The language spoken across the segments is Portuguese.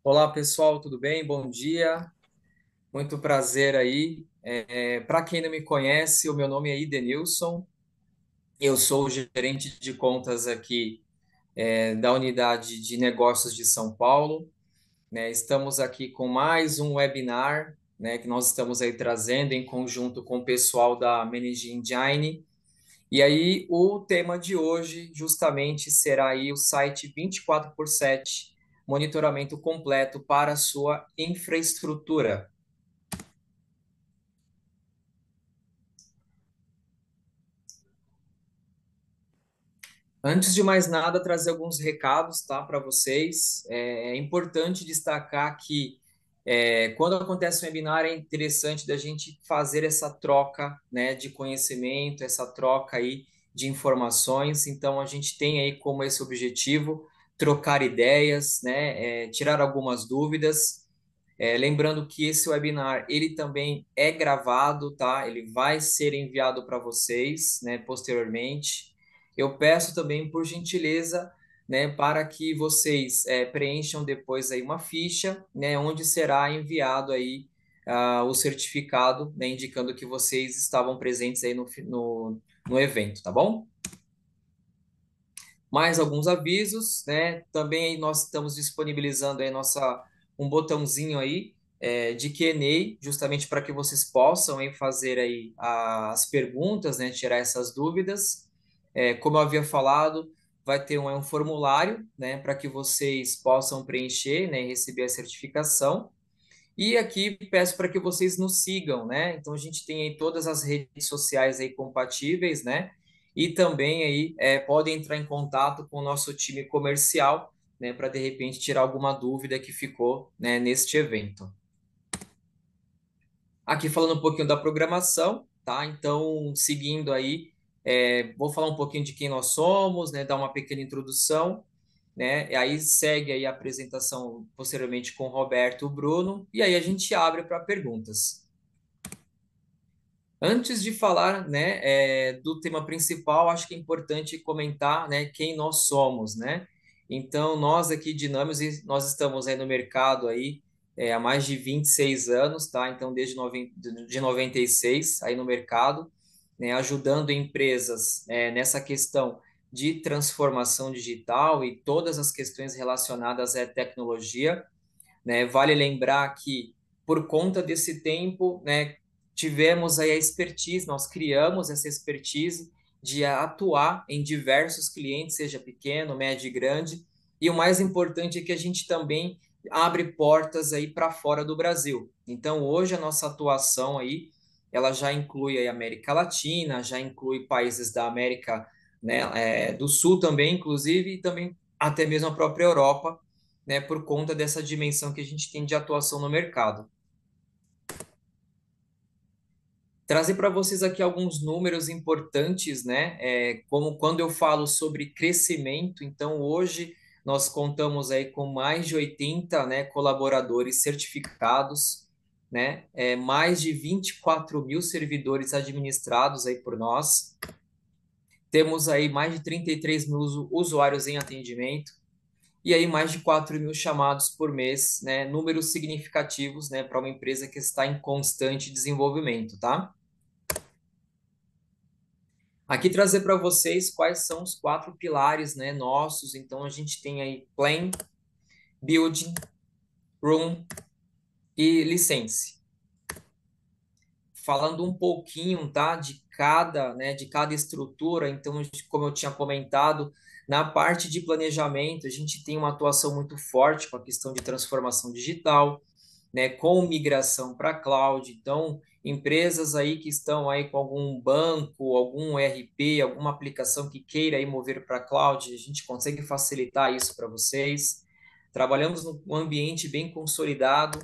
Olá, pessoal, tudo bem? Bom dia. Muito prazer aí. Para quem não me conhece, o meu nome é Idenilson. Eu sou o gerente de contas aqui, da Unidade de Negócios de São Paulo, né? Estamos aqui com mais um webinar, né, que nós estamos aí trazendo em conjunto com o pessoal da Managing Engine. E aí, o tema de hoje justamente será aí o site 24/7, monitoramento completo para a sua infraestrutura. Antes de mais nada, trazer alguns recados, tá, para vocês. É importante destacar que quando acontece um webinar, é interessante da gente fazer essa troca, né, de conhecimento, essa troca aí de informações. Então, a gente tem aí como esse objetivo trocar ideias, né, tirar algumas dúvidas. Lembrando que esse webinar ele também é gravado, tá? Ele vai ser enviado para vocês, né, posteriormente. Eu peço também, por gentileza, né, para que vocês preencham depois aí uma ficha, né, onde será enviado aí o certificado, né, indicando que vocês estavam presentes aí no evento, tá bom? Mais alguns avisos, né? Também aí nós estamos disponibilizando aí um botãozinho aí de Q&A, justamente para que vocês possam aí fazer aí as perguntas, né? Tirar essas dúvidas. Como eu havia falado, vai ter um formulário, né? Para que vocês possam preencher, né? E receber a certificação. E aqui peço para que vocês nos sigam, né? Então a gente tem aí todas as redes sociais aí compatíveis, né? E também aí podem entrar em contato com o nosso time comercial, né? Para de repente tirar alguma dúvida que ficou, né, neste evento. Aqui falando um pouquinho da programação, tá? Então, seguindo aí, vou falar um pouquinho de quem nós somos, né? Dar uma pequena introdução, né? E aí segue aí a apresentação posteriormente com o Roberto e o Bruno, e aí a gente abre para perguntas. Antes de falar, né, do tema principal, acho que é importante comentar, né, quem nós somos, né? Então, nós aqui, Dinâmicos, nós estamos aí no mercado aí há mais de 26 anos, tá? Então, de 96 aí no mercado, né, ajudando empresas nessa questão de transformação digital e todas as questões relacionadas à tecnologia, né? Vale lembrar que por conta desse tempo, né, tivemos aí a expertise, nós criamos essa expertise de atuar em diversos clientes, seja pequeno, médio e grande. E o mais importante é que a gente também abre portas aí para fora do Brasil. Então, hoje a nossa atuação aí, ela já inclui aí a América Latina, já inclui países da América, né, do Sul também, inclusive, e também até mesmo a própria Europa, né, por conta dessa dimensão que a gente tem de atuação no mercado. Trazer para vocês aqui alguns números importantes, né? Como quando eu falo sobre crescimento, então hoje nós contamos aí com mais de 80, né, colaboradores certificados, né? Mais de 24 mil servidores administrados aí por nós. Temos aí mais de 33 mil usuários em atendimento. E aí mais de 4 mil chamados por mês, né? Números significativos, né, para uma empresa que está em constante desenvolvimento, tá? Aqui trazer para vocês quais são os quatro pilares, né, nossos. Então a gente tem aí Plan, Building, Room e License. Falando um pouquinho, tá, de cada estrutura. Então, como eu tinha comentado, na parte de planejamento, a gente tem uma atuação muito forte com a questão de transformação digital, né, com migração para cloud. Então, empresas aí que estão aí com algum banco, algum ERP, alguma aplicação que queira aí mover para cloud, a gente consegue facilitar isso para vocês. Trabalhamos num ambiente bem consolidado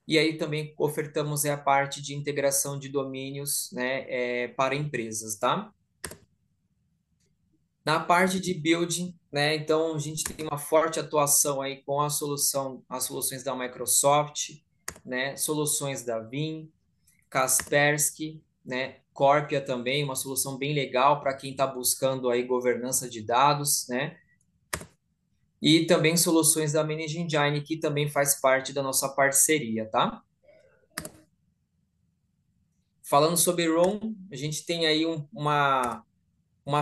e aí também ofertamos a parte de integração de domínios, né, para empresas, tá? Na parte de building, né, então a gente tem uma forte atuação aí com as soluções da Microsoft, né, soluções da Vim, Kaspersky, né, Corpia também, uma solução bem legal para quem está buscando aí governança de dados, né? e também soluções da Managing Engine, que também faz parte da nossa parceria, tá? Falando sobre ROM, a gente tem aí uma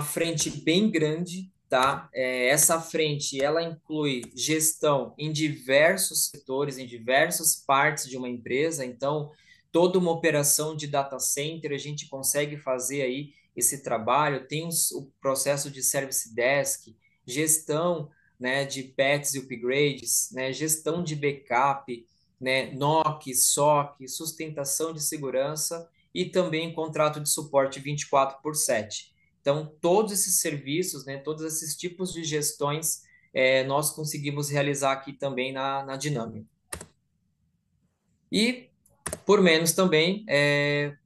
frente bem grande, tá? Essa frente, ela inclui gestão em diversos setores, em diversas partes de uma empresa. Então, toda uma operação de data center, a gente consegue fazer aí esse trabalho. Tem o processo de service desk, gestão, né, de patches e upgrades, né, gestão de backup, né, NOC, SOC, sustentação de segurança e também contrato de suporte 24/7. Então, todos esses serviços, né, todos esses tipos de gestões, nós conseguimos realizar aqui também na Dinâmica. E, por menos também,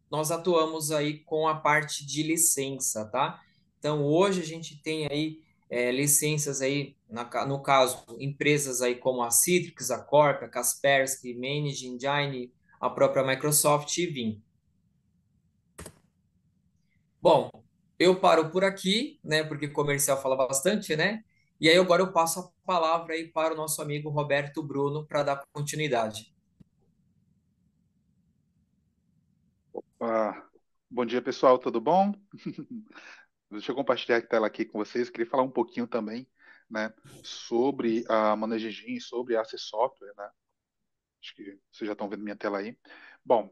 nós atuamos aí com a parte de licença, tá? Então, hoje a gente tem aí licenças aí, no caso, empresas aí como a Citrix, a Corp, a Kaspersky, Manage Engine, a própria Microsoft e Vim. Bom, eu paro por aqui, né? Porque comercial fala bastante, né? E aí agora eu passo a palavra aí para o nosso amigo Roberto Bruno para dar continuidade. Ah, bom dia, pessoal, tudo bom? Deixa eu compartilhar a tela aqui com vocês. Queria falar um pouquinho também, né, sobre a Managing, sobre a AC Software, né? Acho que vocês já estão vendo minha tela aí. Bom,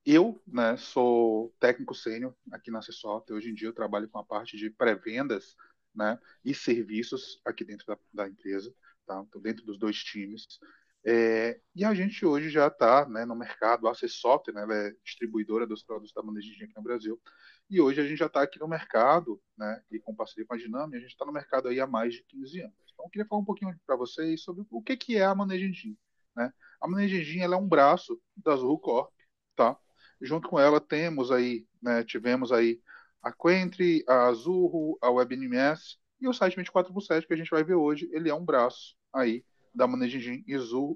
eu, né, sou técnico sênior aqui na AC Software. Hoje em dia eu trabalho com a parte de pré-vendas, né, e serviços aqui dentro da empresa, tá? Estou dentro dos dois times. E a gente hoje já está, né, no mercado. A AC Software, né, ela é distribuidora dos produtos da Managing aqui no Brasil. E hoje a gente já está aqui no mercado, né, e com parceria com a Dinami, a gente está no mercado aí há mais de 15 anos. Então, eu queria falar um pouquinho para vocês sobre o que que é a Managing, né? A Manejinha, ela é um braço da Azul Corp, tá? Junto com ela temos aí, né, tivemos aí a Quentry, a Azurro, a WebMS e o site 24/7 que a gente vai ver hoje, ele é um braço aí da Manejinha Azurro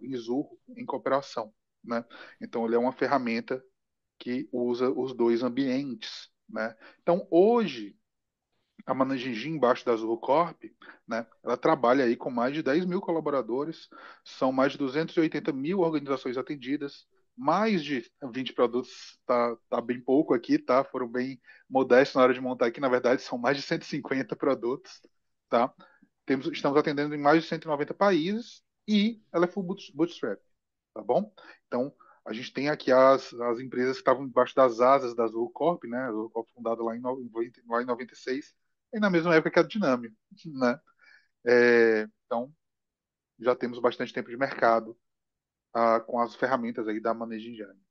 em cooperação, né? Então ele é uma ferramenta que usa os dois ambientes, né? Então hoje a Managing embaixo da Azul Corp, né, ela trabalha aí com mais de 10 mil colaboradores, são mais de 280 mil organizações atendidas, mais de 20 produtos, tá bem pouco aqui, tá? Foram bem modestos na hora de montar aqui, na verdade são mais de 150 produtos, tá? Estamos atendendo em mais de 190 países e ela é full bootstrap, tá bom? Então, a gente tem aqui as empresas que estavam embaixo das asas da Azul Corp, né? A Azul Corp fundada lá em 96, e na mesma época que a Dinami, né? Então, já temos bastante tempo de mercado com as ferramentas aí da Managing Engine.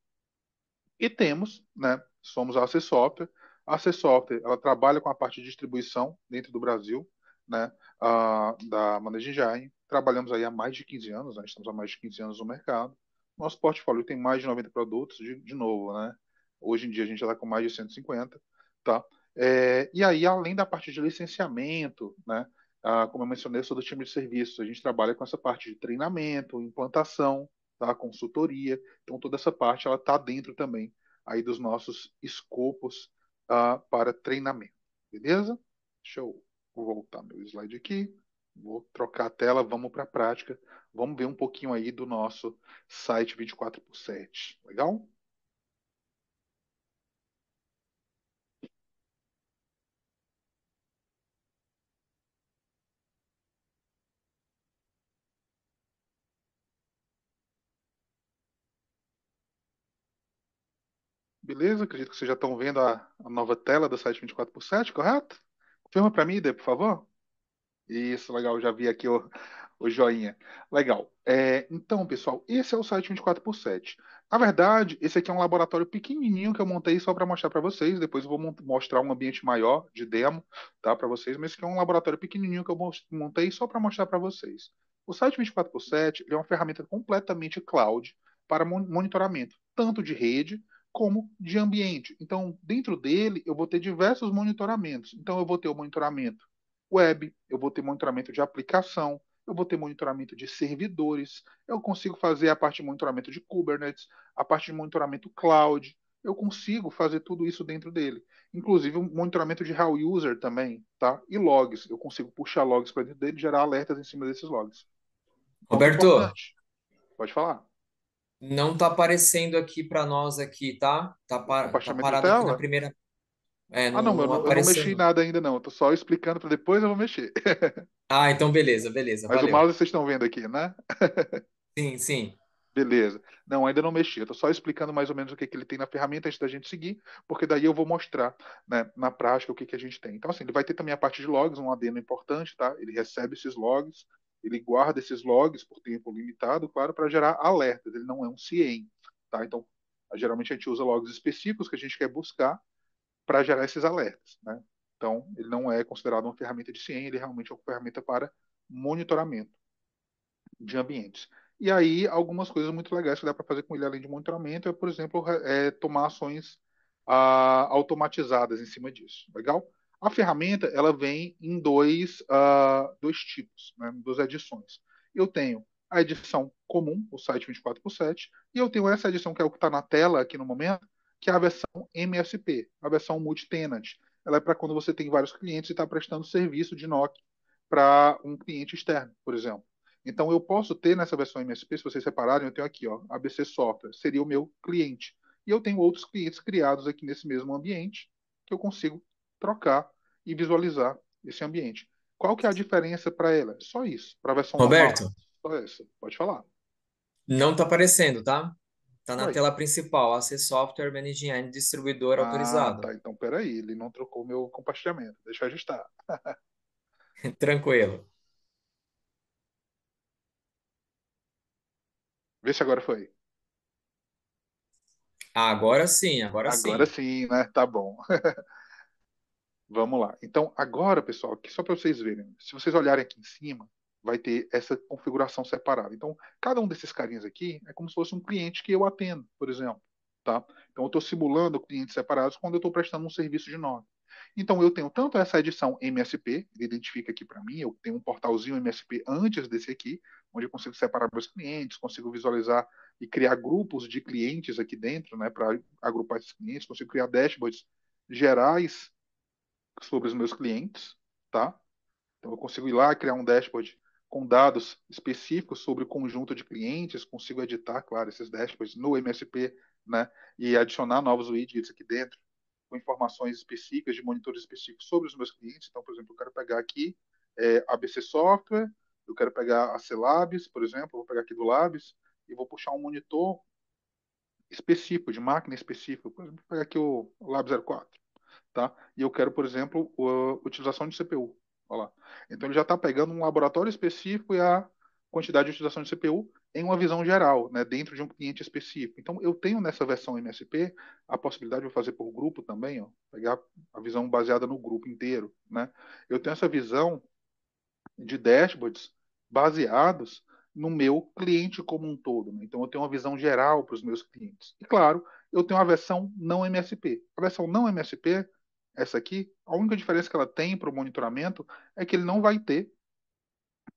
E temos, né? Somos a AC Software. A AC Software, ela trabalha com a parte de distribuição dentro do Brasil, né? Da Managing Engine. Trabalhamos aí há mais de 15 anos, né? Estamos há mais de 15 anos no mercado. Nosso portfólio tem mais de 90 produtos, de novo, né? Hoje em dia a gente já está com mais de 150, tá? E aí, além da parte de licenciamento, né? Como eu mencionei, eu sou do time de serviços. A gente trabalha com essa parte de treinamento, implantação, tá? Consultoria. Então, toda essa parte ela está dentro também aí dos nossos escopos para treinamento. Beleza? Deixa eu voltar meu slide aqui. Vou trocar a tela, vamos para a prática. Vamos ver um pouquinho aí do nosso site 24/7. Legal? Beleza? Acredito que vocês já estão vendo a nova tela do site 24/7, correto? Confirma para mim, Ide, por favor. Isso, legal, já vi aqui o joinha. Legal. Então, pessoal, esse é o site 24/7. Na verdade, esse aqui é um laboratório pequenininho que eu montei só para mostrar para vocês. Depois eu vou mostrar um ambiente maior de demo, tá, para vocês. Mas esse aqui é um laboratório pequenininho que eu montei só para mostrar para vocês. O site 24/7 ele é uma ferramenta completamente cloud para monitoramento, tanto de rede como de ambiente. Então, dentro dele, eu vou ter diversos monitoramentos. Então, eu vou ter o monitoramento web, eu vou ter monitoramento de aplicação, eu vou ter monitoramento de servidores, eu consigo fazer a parte de monitoramento de Kubernetes, a parte de monitoramento cloud, eu consigo fazer tudo isso dentro dele. Inclusive o monitoramento de how user também, tá? E logs. Eu consigo puxar logs para dentro dele e gerar alertas em cima desses logs. Ponto Roberto, importante. Pode falar. não tá aparecendo aqui para nós aqui, tá? O Tá compartilhamento de parado aqui na tela? primeira. É, Ah, não, não eu não apareceu mexi em não. nada ainda não. Eu tô só explicando para depois eu vou mexer. Ah, então beleza, beleza, Mas o valeu. mouse vocês estão vendo aqui, né? Sim, sim. Beleza. Não, ainda não mexi. Eu tô só explicando mais ou menos o que que ele tem na ferramenta antes da gente seguir, porque daí eu vou mostrar, né, na prática o que que a gente tem. Então, assim, ele vai ter também a parte de logs, um adendo importante, tá? Ele recebe esses logs, ele guarda esses logs por tempo limitado, claro, para gerar alertas. Ele não é um CIEM, tá? Então, geralmente a gente usa logs específicos que a gente quer buscar para gerar esses alertas, né? Então, ele não é considerado uma ferramenta de CIEM, ele realmente é uma ferramenta para monitoramento de ambientes. E aí, algumas coisas muito legais que dá para fazer com ele, além de monitoramento, é, por exemplo, tomar ações automatizadas em cima disso. Legal? A ferramenta, ela vem em dois tipos, né, duas edições. Eu tenho a edição comum, o site 24x7, e eu tenho essa edição que é o que está na tela aqui no momento, que é a versão MSP, a versão multi-tenant. Ela é para quando você tem vários clientes e está prestando serviço de NOC para um cliente externo, por exemplo. Então, eu posso ter nessa versão MSP, se vocês separarem, eu tenho aqui, ó, ABC Software, seria o meu cliente. E eu tenho outros clientes criados aqui nesse mesmo ambiente que eu consigo trocar e visualizar esse ambiente. Qual que é a diferença para ela? Só isso. Para a versão normal, Roberto, só essa. Pode falar. não tá aparecendo, tá? Tá na Uai. tela principal, AC Software Managing End Distribuidor Ah, autorizado. tá. Então, peraí. Ele não trocou meu compartilhamento. Deixa eu ajustar. Tranquilo. Vê se agora foi. Ah, agora sim, agora Agora sim. sim, né? Tá bom. Vamos lá. Então, agora, pessoal, aqui só para vocês verem, se vocês olharem aqui em cima, vai ter essa configuração separada. Então, cada um desses carinhas aqui é como se fosse um cliente que eu atendo, por exemplo, tá? Então, eu estou simulando clientes separados quando eu estou prestando um serviço de nome. Então, eu tenho tanto essa edição MSP, ele identifica aqui para mim, eu tenho um portalzinho MSP antes desse aqui, onde eu consigo separar meus clientes, consigo visualizar e criar grupos de clientes aqui dentro, né, para agrupar esses clientes, consigo criar dashboards gerais sobre os meus clientes, tá? Então eu consigo ir lá criar um dashboard com dados específicos sobre o conjunto de clientes, consigo editar, claro, esses dashboards no MSP, né? E adicionar novos widgets aqui dentro com informações específicas de monitores específicos sobre os meus clientes. Então, por exemplo, eu quero pegar aqui ABC Software, eu quero pegar a C-Labs, por exemplo, eu vou pegar aqui do Labs e vou puxar um monitor específico, de máquina específica. Por exemplo, vou pegar aqui o Lab 04, tá? E eu quero, por exemplo, a utilização de CPU. Olha lá. Então ele já está pegando um laboratório específico e a quantidade de utilização de CPU em uma visão geral, né, dentro de um cliente específico. Então eu tenho nessa versão MSP a possibilidade de fazer por grupo também, ó, pegar a visão baseada no grupo inteiro, né? Eu tenho essa visão de dashboards baseados no meu cliente como um todo, né? Então eu tenho uma visão geral para os meus clientes. E claro, eu tenho a versão não MSP. A versão não MSP, essa aqui, a única diferença que ela tem para o monitoramento é que ele não vai ter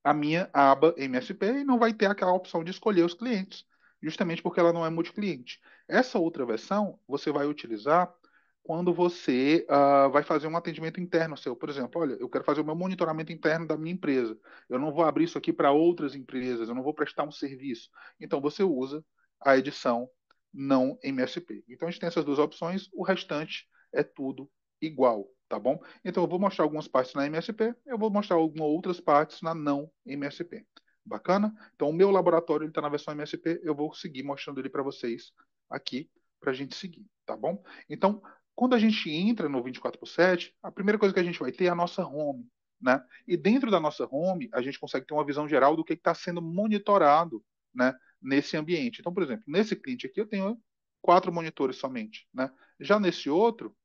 a minha aba MSP e não vai ter aquela opção de escolher os clientes, justamente porque ela não é multi-cliente. Essa outra versão você vai utilizar quando você vai fazer um atendimento interno seu. Por exemplo, olha, eu quero fazer o meu monitoramento interno da minha empresa. Eu não vou abrir isso aqui para outras empresas, eu não vou prestar um serviço. Então você usa a edição não MSP. Então a gente tem essas duas opções, o restante é tudo igual, tá bom? Então, eu vou mostrar algumas partes na MSP, eu vou mostrar algumas outras partes na não MSP. Bacana? Então, o meu laboratório está na versão MSP, eu vou seguir mostrando ele para vocês aqui, para a gente seguir, tá bom? Então, quando a gente entra no 24x7, a primeira coisa que a gente vai ter é a nossa home, né? E dentro da nossa home, a gente consegue ter uma visão geral do que está sendo monitorado, né, nesse ambiente. Então, por exemplo, nesse cliente aqui eu tenho 4 monitores somente, né? Já nesse outro,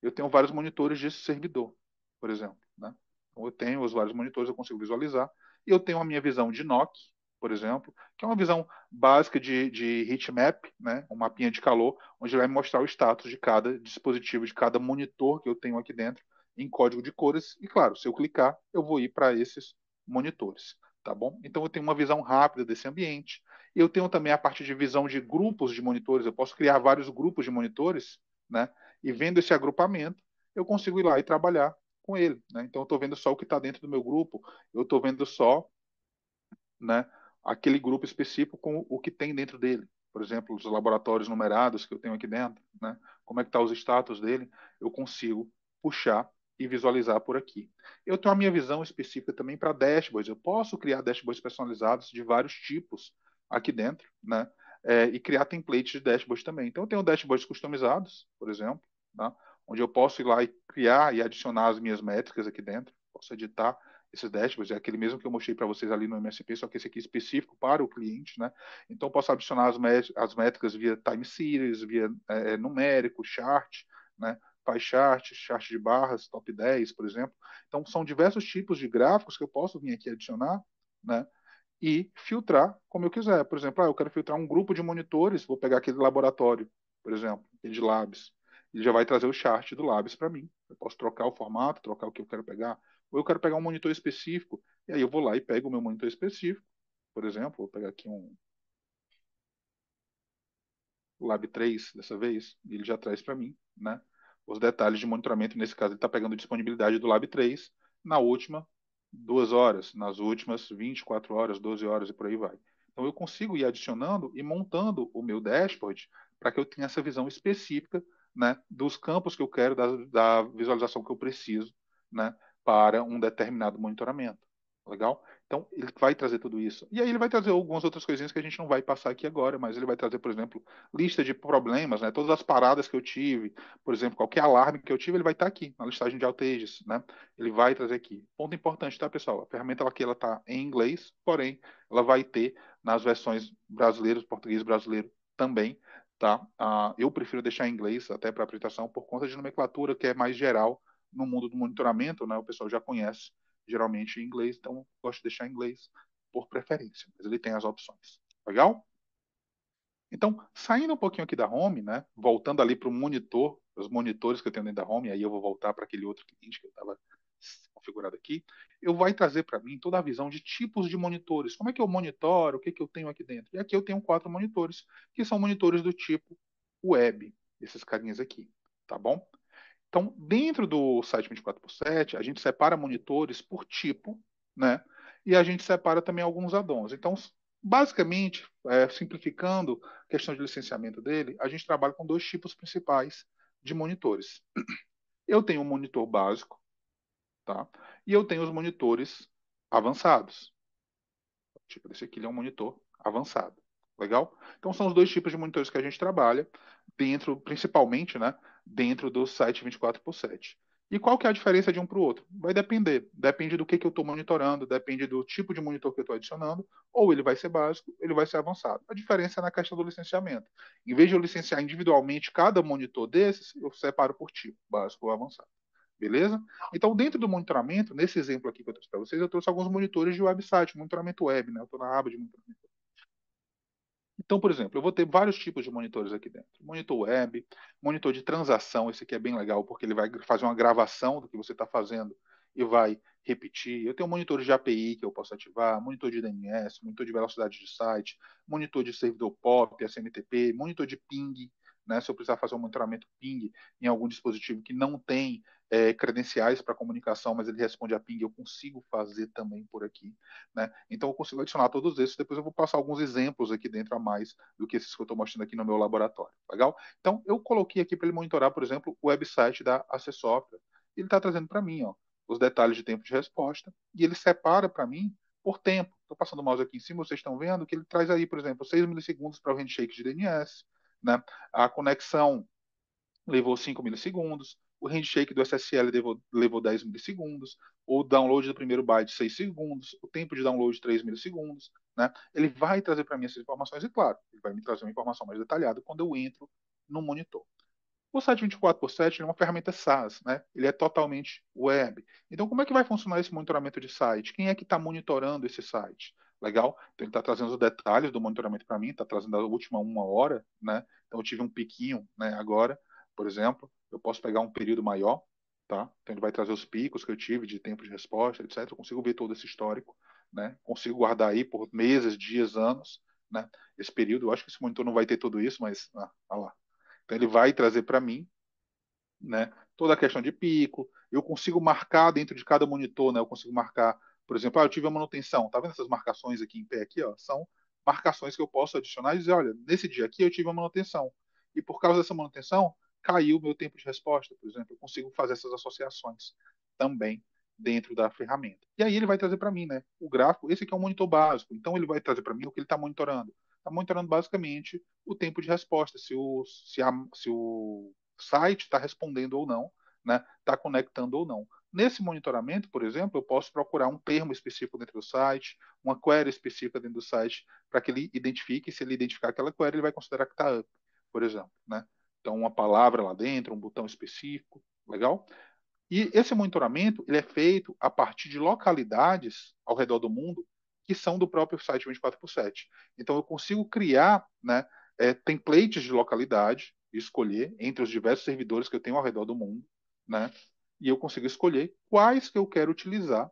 eu tenho vários monitores de servidor, por exemplo, né? Então, eu tenho os vários monitores, eu consigo visualizar. E eu tenho a minha visão de NOC, por exemplo, que é uma visão básica de heat map, né? Um mapinha de calor, onde vai me mostrar o status de cada dispositivo, de cada monitor que eu tenho aqui dentro, em código de cores. E, claro, se eu clicar, eu vou ir para esses monitores, tá bom? Então, eu tenho uma visão rápida desse ambiente. Eu tenho também a parte de visão de grupos de monitores. Eu posso criar vários grupos de monitores, né? E vendo esse agrupamento, eu consigo ir lá e trabalhar com ele, né? Então, eu estou vendo só o que está dentro do meu grupo, eu estou vendo só, né, aquele grupo específico com o que tem dentro dele. Por exemplo, os laboratórios numerados que eu tenho aqui dentro, né? Como é que tá os status dele, eu consigo puxar e visualizar por aqui. Eu tenho a minha visão específica também para dashboards. Eu posso criar dashboards personalizados de vários tipos aqui dentro, né? E criar templates de dashboards também. Então, eu tenho dashboards customizados, por exemplo, tá? Onde eu posso ir lá e criar e adicionar as minhas métricas aqui dentro. Posso editar esses dashboards, é aquele mesmo que eu mostrei para vocês ali no MSP, só que esse aqui é específico para o cliente, né? Então, posso adicionar as métricas via time series, via numérico, chart, né? Pie chart, chart de barras, top 10, por exemplo. Então, são diversos tipos de gráficos que eu posso vir aqui adicionar, né? E filtrar como eu quiser. Por exemplo, eu quero filtrar um grupo de monitores, vou pegar aquele laboratório, por exemplo, de Labs. Ele já vai trazer o chart do Labs para mim. Eu posso trocar o formato, trocar o que eu quero pegar. Ou eu quero pegar um monitor específico, e aí eu vou lá e pego o meu monitor específico. Por exemplo, vou pegar aqui um Lab 3 dessa vez, e ele já traz para mim, né? Os detalhes de monitoramento. Nesse caso, ele está pegando a disponibilidade do Lab 3 na última 2 horas, nas últimas 24 horas, 12 horas e por aí vai. Então, eu consigo ir adicionando e montando o meu dashboard para que eu tenha essa visão específica, né, dos campos que eu quero, da visualização que eu preciso, né, para um determinado monitoramento. Legal? Então, ele vai trazer tudo isso. E aí ele vai trazer algumas outras coisinhas que a gente não vai passar aqui agora, mas ele vai trazer, por exemplo, lista de problemas, né? Todas as paradas que eu tive, por exemplo, qualquer alarme que eu tive, ele vai estar aqui na listagem de outages, né? Ele vai trazer aqui. Ponto importante, tá, pessoal? A ferramenta aqui ela está em inglês, porém ela vai ter nas versões brasileiras, português brasileiro também, tá? Eu prefiro deixar em inglês até para apresentação por conta de nomenclatura que é mais geral no mundo do monitoramento, né? O pessoal já conhece geralmente em inglês, então gosto de deixar em inglês por preferência, mas ele tem as opções. Legal? Então, saindo um pouquinho aqui da home, né, voltando ali para o monitor, os monitores que eu tenho dentro da home, aí eu vou voltar para aquele outro cliente que eu estava configurado aqui, eu vai trazer para mim toda a visão de tipos de monitores. Como é que eu monitoro, o que, que eu tenho aqui dentro? E aqui eu tenho 4 monitores, que são monitores do tipo web, esses carinhas aqui, tá bom? Então, dentro do site 24/7, a gente separa monitores por tipo, né? E a gente separa também alguns addons. Então, basicamente, simplificando a questão de licenciamento dele, a gente trabalha com 2 tipos principais de monitores. Eu tenho um monitor básico, tá? E eu tenho os monitores avançados. Tipo, esse aqui ele é um monitor avançado. Legal? Então são os 2 tipos de monitores que a gente trabalha dentro, principalmente, né, dentro do site 24/7. E qual que é a diferença de um para o outro? Vai depender. Depende do que eu estou monitorando, depende do tipo de monitor que eu estou adicionando, ou ele vai ser básico, ele vai ser avançado. A diferença é na questão do licenciamento. Em vez de eu licenciar individualmente cada monitor desses, eu separo por tipo, básico ou avançado. Beleza? Então, dentro do monitoramento, nesse exemplo aqui que eu trouxe para vocês, eu trouxe alguns monitores de website, monitoramento web, né? Eu estou na aba de monitoramento. Então, por exemplo, eu vou ter vários tipos de monitores aqui dentro. Monitor web, monitor de transação, esse aqui é bem legal porque ele vai fazer uma gravação do que você está fazendo e vai repetir. Eu tenho monitores de API que eu posso ativar, monitor de DNS, monitor de velocidade de site, monitor de servidor POP, SMTP, monitor de ping, né? Se eu precisar fazer um monitoramento ping em algum dispositivo que não tem credenciais para comunicação, mas ele responde a ping, eu consigo fazer também por aqui, né? Então eu consigo adicionar todos esses. Depois eu vou passar alguns exemplos aqui dentro a mais do que esses que eu estou mostrando aqui no meu laboratório. Legal? Então eu coloquei aqui para ele monitorar, por exemplo, o website da AC Software. Ele está trazendo para mim, ó, os detalhes de tempo de resposta e ele separa para mim por tempo. Estou passando o mouse aqui em cima, vocês estão vendo que ele traz aí, por exemplo, 6 milissegundos para o handshake de DNS, né? A conexão levou 5 milissegundos, o handshake do SSL levou 10 milissegundos, o download do primeiro byte 6 segundos, o tempo de download 3 milissegundos, né? Ele vai trazer para mim essas informações e, claro, ele vai me trazer uma informação mais detalhada quando eu entro no monitor. O site 24/7 é uma ferramenta SaaS, né? Ele é totalmente web. Então, como é que vai funcionar esse monitoramento de site? Quem é que está monitorando esse site? Legal? Então, ele está trazendo os detalhes do monitoramento para mim, está trazendo a última 1 hora, né? Então, eu tive um piquinho, né, agora, por exemplo. Eu posso pegar um período maior, tá? Então, ele vai trazer os picos que eu tive de tempo de resposta, etc. Eu consigo ver todo esse histórico, né? Consigo guardar aí por meses, dias, anos, né? Esse período, eu acho que esse monitor não vai ter tudo isso, mas, olha lá. Então ele vai trazer para mim, né? Toda a questão de pico, eu consigo marcar dentro de cada monitor, né? Eu consigo marcar, por exemplo, eu tive a manutenção, tá vendo essas marcações aqui em pé aqui, ó? São marcações que eu posso adicionar e dizer, olha, nesse dia aqui eu tive a manutenção e por causa dessa manutenção caiu o meu tempo de resposta, por exemplo, eu consigo fazer essas associações também dentro da ferramenta. E aí ele vai trazer para mim, né? O gráfico, esse aqui é um monitor básico, então ele vai trazer para mim o que ele está monitorando. Está monitorando basicamente o tempo de resposta, se o site está respondendo ou não, né? Está conectando ou não. Nesse monitoramento, por exemplo, eu posso procurar um termo específico dentro do site, uma query específica dentro do site, para que ele identifique, se ele identificar aquela query, ele vai considerar que está up, por exemplo, né? Então, uma palavra lá dentro, um botão específico, legal? E esse monitoramento ele é feito a partir de localidades ao redor do mundo que são do próprio site 24/7. Então eu consigo criar, né, templates de localidade, escolher entre os diversos servidores que eu tenho ao redor do mundo, né, e eu consigo escolher quais que eu quero utilizar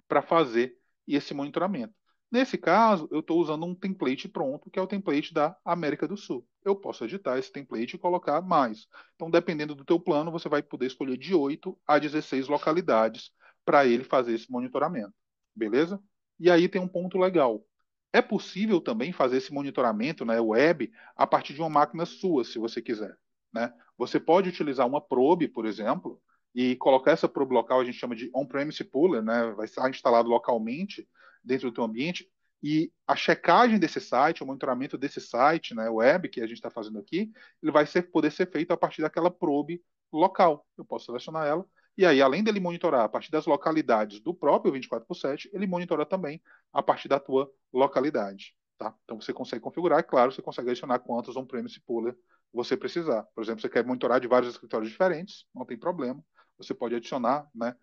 para fazer esse monitoramento. Nesse caso, eu estou usando um template pronto, que é o template da América do Sul. Eu posso editar esse template e colocar mais. Então, dependendo do teu plano, você vai poder escolher de 8 a 16 localidades para ele fazer esse monitoramento. Beleza? E aí tem um ponto legal. É possível também fazer esse monitoramento, né, web, a partir de uma máquina sua, se você quiser. Né? Você pode utilizar uma probe, por exemplo, e colocar essa probe local, a gente chama de on-premise pooler, né? Vai estar instalado localmente dentro do teu ambiente, e a checagem desse site, o monitoramento desse site, né, web que a gente está fazendo aqui, ele vai poder ser feito a partir daquela probe local. Eu posso selecionar ela, e aí, além dele monitorar a partir das localidades do próprio 24/7, ele monitora também a partir da tua localidade. Tá? Então você consegue configurar, e claro, você consegue adicionar quantos on-premise pooler você precisar. Por exemplo, você quer monitorar de vários escritórios diferentes, não tem problema, você pode adicionar, né,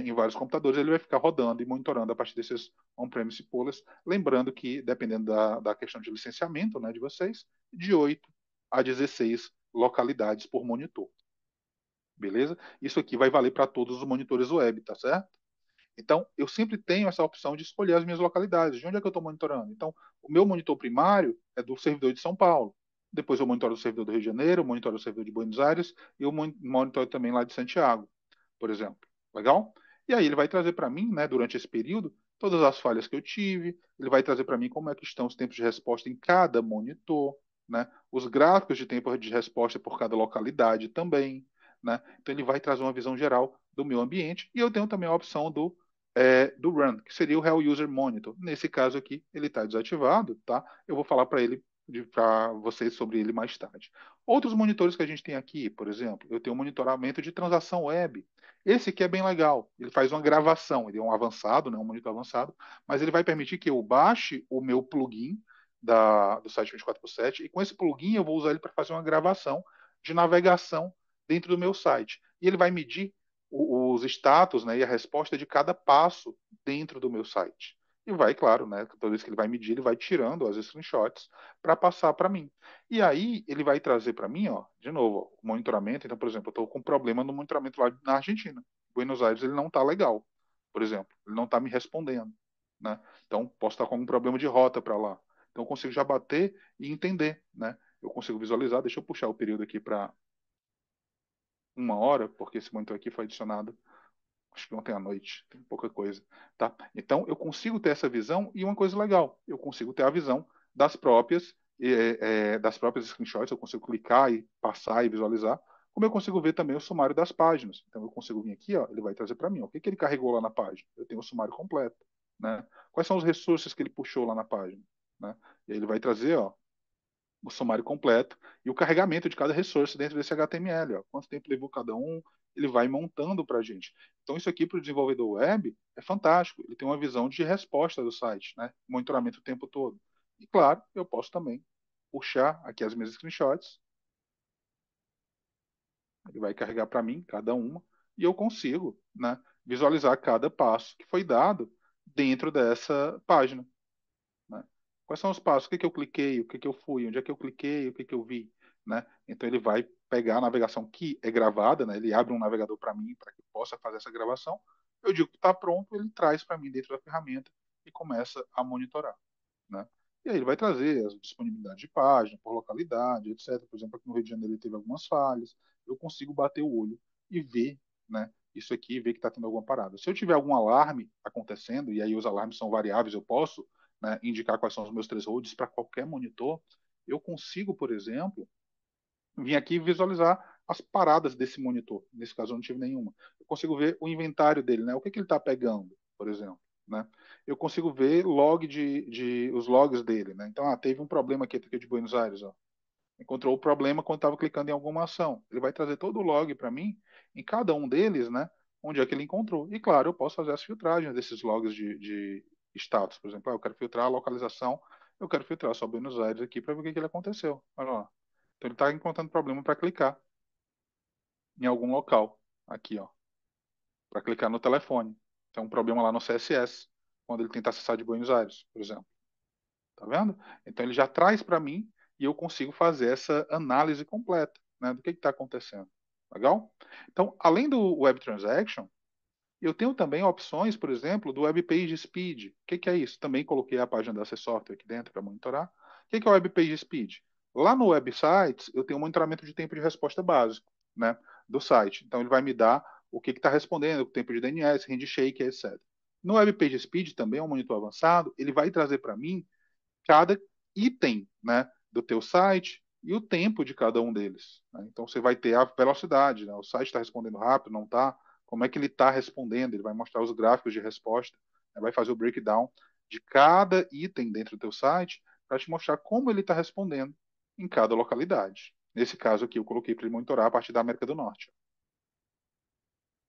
em vários computadores, ele vai ficar rodando e monitorando a partir desses on-premise poolers. Lembrando que, dependendo da questão de licenciamento, né, de vocês, de 8 a 16 localidades por monitor. Beleza? Isso aqui vai valer para todos os monitores web, tá certo? Então, eu sempre tenho essa opção de escolher as minhas localidades. De onde é que eu estou monitorando? Então, o meu monitor primário é do servidor de São Paulo. Depois eu monitoro o servidor do Rio de Janeiro, eu monitoro o servidor de Buenos Aires e eu monitoro também lá de Santiago, por exemplo. Legal? E aí ele vai trazer para mim, né, durante esse período, todas as falhas que eu tive, ele vai trazer para mim como é que estão os tempos de resposta em cada monitor, né, os gráficos de tempo de resposta por cada localidade também, né? Então ele vai trazer uma visão geral do meu ambiente e eu tenho também a opção do run, que seria o Hell User Monitor. Nesse caso aqui, ele está desativado, tá? Eu vou falar para vocês sobre ele mais tarde. Outros monitores que a gente tem aqui, por exemplo, eu tenho um monitoramento de transação web. Esse aqui é bem legal. Ele faz uma gravação, ele é um avançado, né, um monitor avançado, mas ele vai permitir que eu baixe o meu plugin do site 24/7 e com esse plugin eu vou usar ele para fazer uma gravação de navegação dentro do meu site. E ele vai medir os status, né, e a resposta de cada passo dentro do meu site. E vai, claro, né, toda vez que ele vai medir, ele vai tirando as screenshots para passar para mim. E aí ele vai trazer para mim, ó, de novo, ó, o monitoramento. Então, por exemplo, eu estou com um problema no monitoramento lá na Argentina. Buenos Aires ele não está legal, por exemplo, ele não está me respondendo, né? Então posso estar com algum problema de rota para lá. Então eu consigo já bater e entender, né? Eu consigo visualizar. Deixa eu puxar o período aqui para 1 hora, porque esse monitor aqui foi adicionado, acho que ontem à noite, tem pouca coisa, tá? Então eu consigo ter essa visão e uma coisa legal, eu consigo ter a visão das próprias screenshots, eu consigo clicar e passar e visualizar, como eu consigo ver também o sumário das páginas. Então eu consigo vir aqui, ó, ele vai trazer para mim, ó, o que que ele carregou lá na página? Eu tenho o sumário completo, né? Quais são os recursos que ele puxou lá na página, né? E aí ele vai trazer, ó, o sumário completo e o carregamento de cada resource dentro desse HTML. Ó. Quanto tempo levou cada um, ele vai montando para a gente. Então, isso aqui para o desenvolvedor web é fantástico. Ele tem uma visão de resposta do site, né? Monitoramento o tempo todo. E, claro, eu posso também puxar aqui as minhas screenshots. Ele vai carregar para mim cada uma e eu consigo, né, visualizar cada passo que foi dado dentro dessa página. Né? Quais são os passos? O que que eu cliquei? O que que eu fui? Onde é que eu cliquei? O que que eu vi? Né? Então ele vai pegar a navegação que é gravada, né? Ele abre um navegador para mim para que eu possa fazer essa gravação. Eu digo que está pronto, ele traz para mim dentro da ferramenta e começa a monitorar. Né? E aí ele vai trazer a disponibilidade de página, por localidade, etc. Por exemplo, aqui no Rio de Janeiro ele teve algumas falhas. Eu consigo bater o olho e ver, né, isso aqui e ver que está tendo alguma parada. Se eu tiver algum alarme acontecendo, e aí os alarmes são variáveis, eu posso, né, indicar quais são os meus thresholds para qualquer monitor, eu consigo, por exemplo, vir aqui e visualizar as paradas desse monitor. Nesse caso, eu não tive nenhuma. Eu consigo ver o inventário dele, né? O que ele está pegando, por exemplo. Né? Eu consigo ver os logs dele. Né? Então, teve um problema aqui de Buenos Aires. Ó. Encontrou o problema quando estava clicando em alguma ação. Ele vai trazer todo o log para mim, em cada um deles, né? Onde é que ele encontrou. E, claro, eu posso fazer as filtragens desses logs de status. Por exemplo, eu quero filtrar a localização, eu quero filtrar só Buenos Aires aqui para ver o que ele aconteceu. Olha lá. Então ele está encontrando problema para clicar em algum local. Aqui, ó. Para clicar no telefone. Tem um problema lá no CSS, quando ele tenta acessar de Buenos Aires, por exemplo. Tá vendo? Então ele já traz para mim e eu consigo fazer essa análise completa, né, do que está acontecendo. Legal? Então, além do Web Transaction, eu tenho também opções, por exemplo, do Web Page Speed. O que é isso? Também coloquei a página da C Software aqui dentro para monitorar. O que é o Web Page Speed? Lá no website, eu tenho um monitoramento de tempo de resposta básico, né, do site. Então, ele vai me dar o que está respondendo, o tempo de DNS, handshake, etc. No Web Page Speed, também é um monitor avançado, ele vai trazer para mim cada item, né, do teu site e o tempo de cada um deles. Né? Então você vai ter a velocidade, né? O site está respondendo rápido, não está? Como é que ele está respondendo? Ele vai mostrar os gráficos de resposta, né? Vai fazer o breakdown de cada item dentro do teu site para te mostrar como ele está respondendo em cada localidade. Nesse caso aqui, eu coloquei para ele monitorar a partir da América do Norte.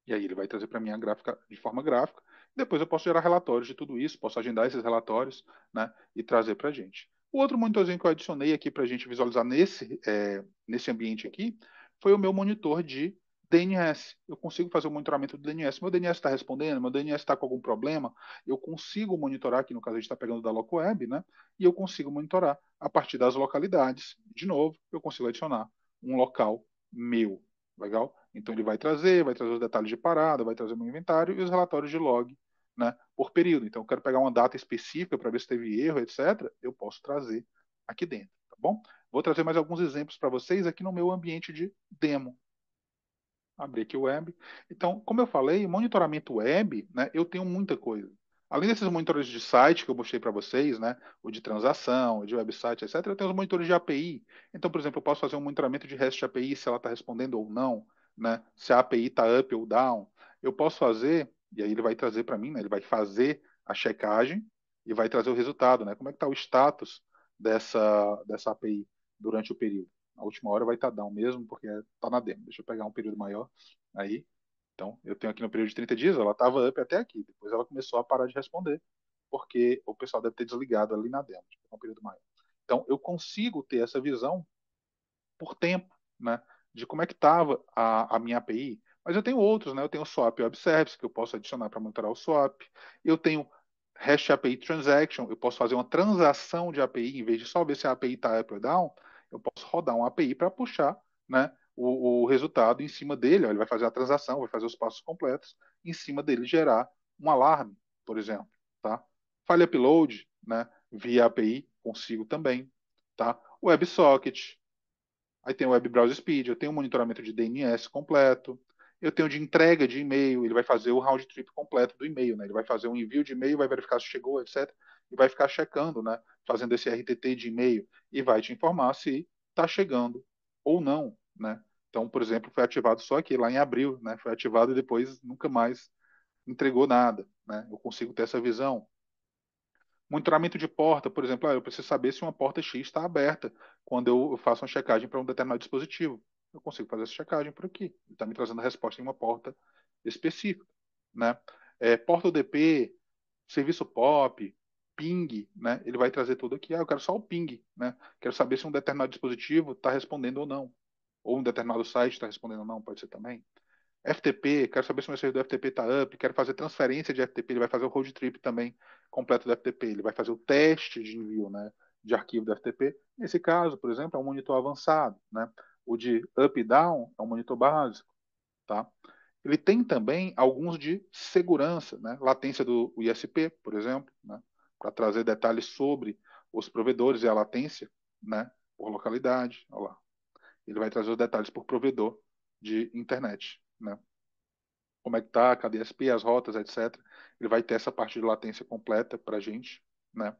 E aí ele vai trazer para mim a gráfica de forma gráfica. Depois eu posso gerar relatórios de tudo isso, posso agendar esses relatórios, né, e trazer para a gente. O outro monitorzinho que eu adicionei aqui para a gente visualizar nesse ambiente aqui foi o meu monitor de DNS. Eu consigo fazer o monitoramento do DNS. Meu DNS está respondendo, meu DNS está com algum problema, eu consigo monitorar, aqui no caso a gente está pegando da local web, né, e eu consigo monitorar a partir das localidades. De novo, eu consigo adicionar um local meu. Legal? Então ele vai trazer os detalhes de parada, vai trazer o meu inventário e os relatórios de log, né, por período. Então eu quero pegar uma data específica para ver se teve erro, etc. Eu posso trazer aqui dentro, tá bom? Vou trazer mais alguns exemplos para vocês aqui no meu ambiente de demo. Abrir aqui o web. Então, como eu falei, monitoramento web, né, eu tenho muita coisa. Além desses monitores de site que eu mostrei para vocês, né, o de transação, o de website, etc., eu tenho os monitores de API. Então, por exemplo, eu posso fazer um monitoramento de REST API, se ela está respondendo ou não, né, se a API está up ou down. Eu posso fazer, e aí ele vai trazer para mim, né, ele vai fazer a checagem e vai trazer o resultado, né, como é que está o status dessa API durante o período. A última hora vai estar down mesmo, porque está na demo. Deixa eu pegar um período maior aí. Então, eu tenho aqui no período de 30 dias, ela estava up até aqui. Depois ela começou a parar de responder, porque o pessoal deve ter desligado ali na demo, um período maior. Então, eu consigo ter essa visão por tempo, né, de como é que estava a minha API. Mas eu tenho outros, né? Eu tenho o Swap Web Service, que eu posso adicionar para monitorar o swap. Eu tenho REST API Transaction, eu posso fazer uma transação de API, em vez de só ver se a API está up ou down, eu posso rodar uma API para puxar, né, o resultado em cima dele. Ó, ele vai fazer a transação, vai fazer os passos completos, em cima dele gerar um alarme, por exemplo. Tá? File upload, né, via API, consigo também. Tá? WebSocket, aí tem o Web Browser Speed, eu tenho um monitoramento de DNS completo, eu tenho de entrega de e-mail, ele vai fazer o round trip completo do e-mail, né? Ele vai fazer um envio de e-mail, vai verificar se chegou, etc. E vai ficar checando, né? Fazendo esse RTT de e-mail e vai te informar se está chegando ou não, né? Então, por exemplo, foi ativado só aqui, lá em abril, né? Foi ativado e depois nunca mais entregou nada, né? Eu consigo ter essa visão. Monitoramento de porta, por exemplo, eu preciso saber se uma porta X está aberta quando eu faço uma checagem para um determinado dispositivo. Eu consigo fazer essa checagem por aqui. Ele está me trazendo a resposta em uma porta específica. Né? Porta UDP, serviço POP, ping, né? Ele vai trazer tudo aqui. Eu quero só o ping. Né? Quero saber se um determinado dispositivo está respondendo ou não. Ou um determinado site está respondendo ou não, pode ser também. FTP, quero saber se o meu servidor FTP está up, quero fazer transferência de FTP, ele vai fazer o road trip também completo do FTP, ele vai fazer o teste de envio, né, de arquivo do FTP. Nesse caso, por exemplo, é um monitor avançado, né? O de up e down é um monitor básico, tá? Ele tem também alguns de segurança, né? Latência do ISP, por exemplo, né? Para trazer detalhes sobre os provedores e a latência, né, por localidade, olha lá. Ele vai trazer os detalhes por provedor de internet, né? Como é que tá, cadê a SP, as rotas, etc. Ele vai ter essa parte de latência completa para a gente, né?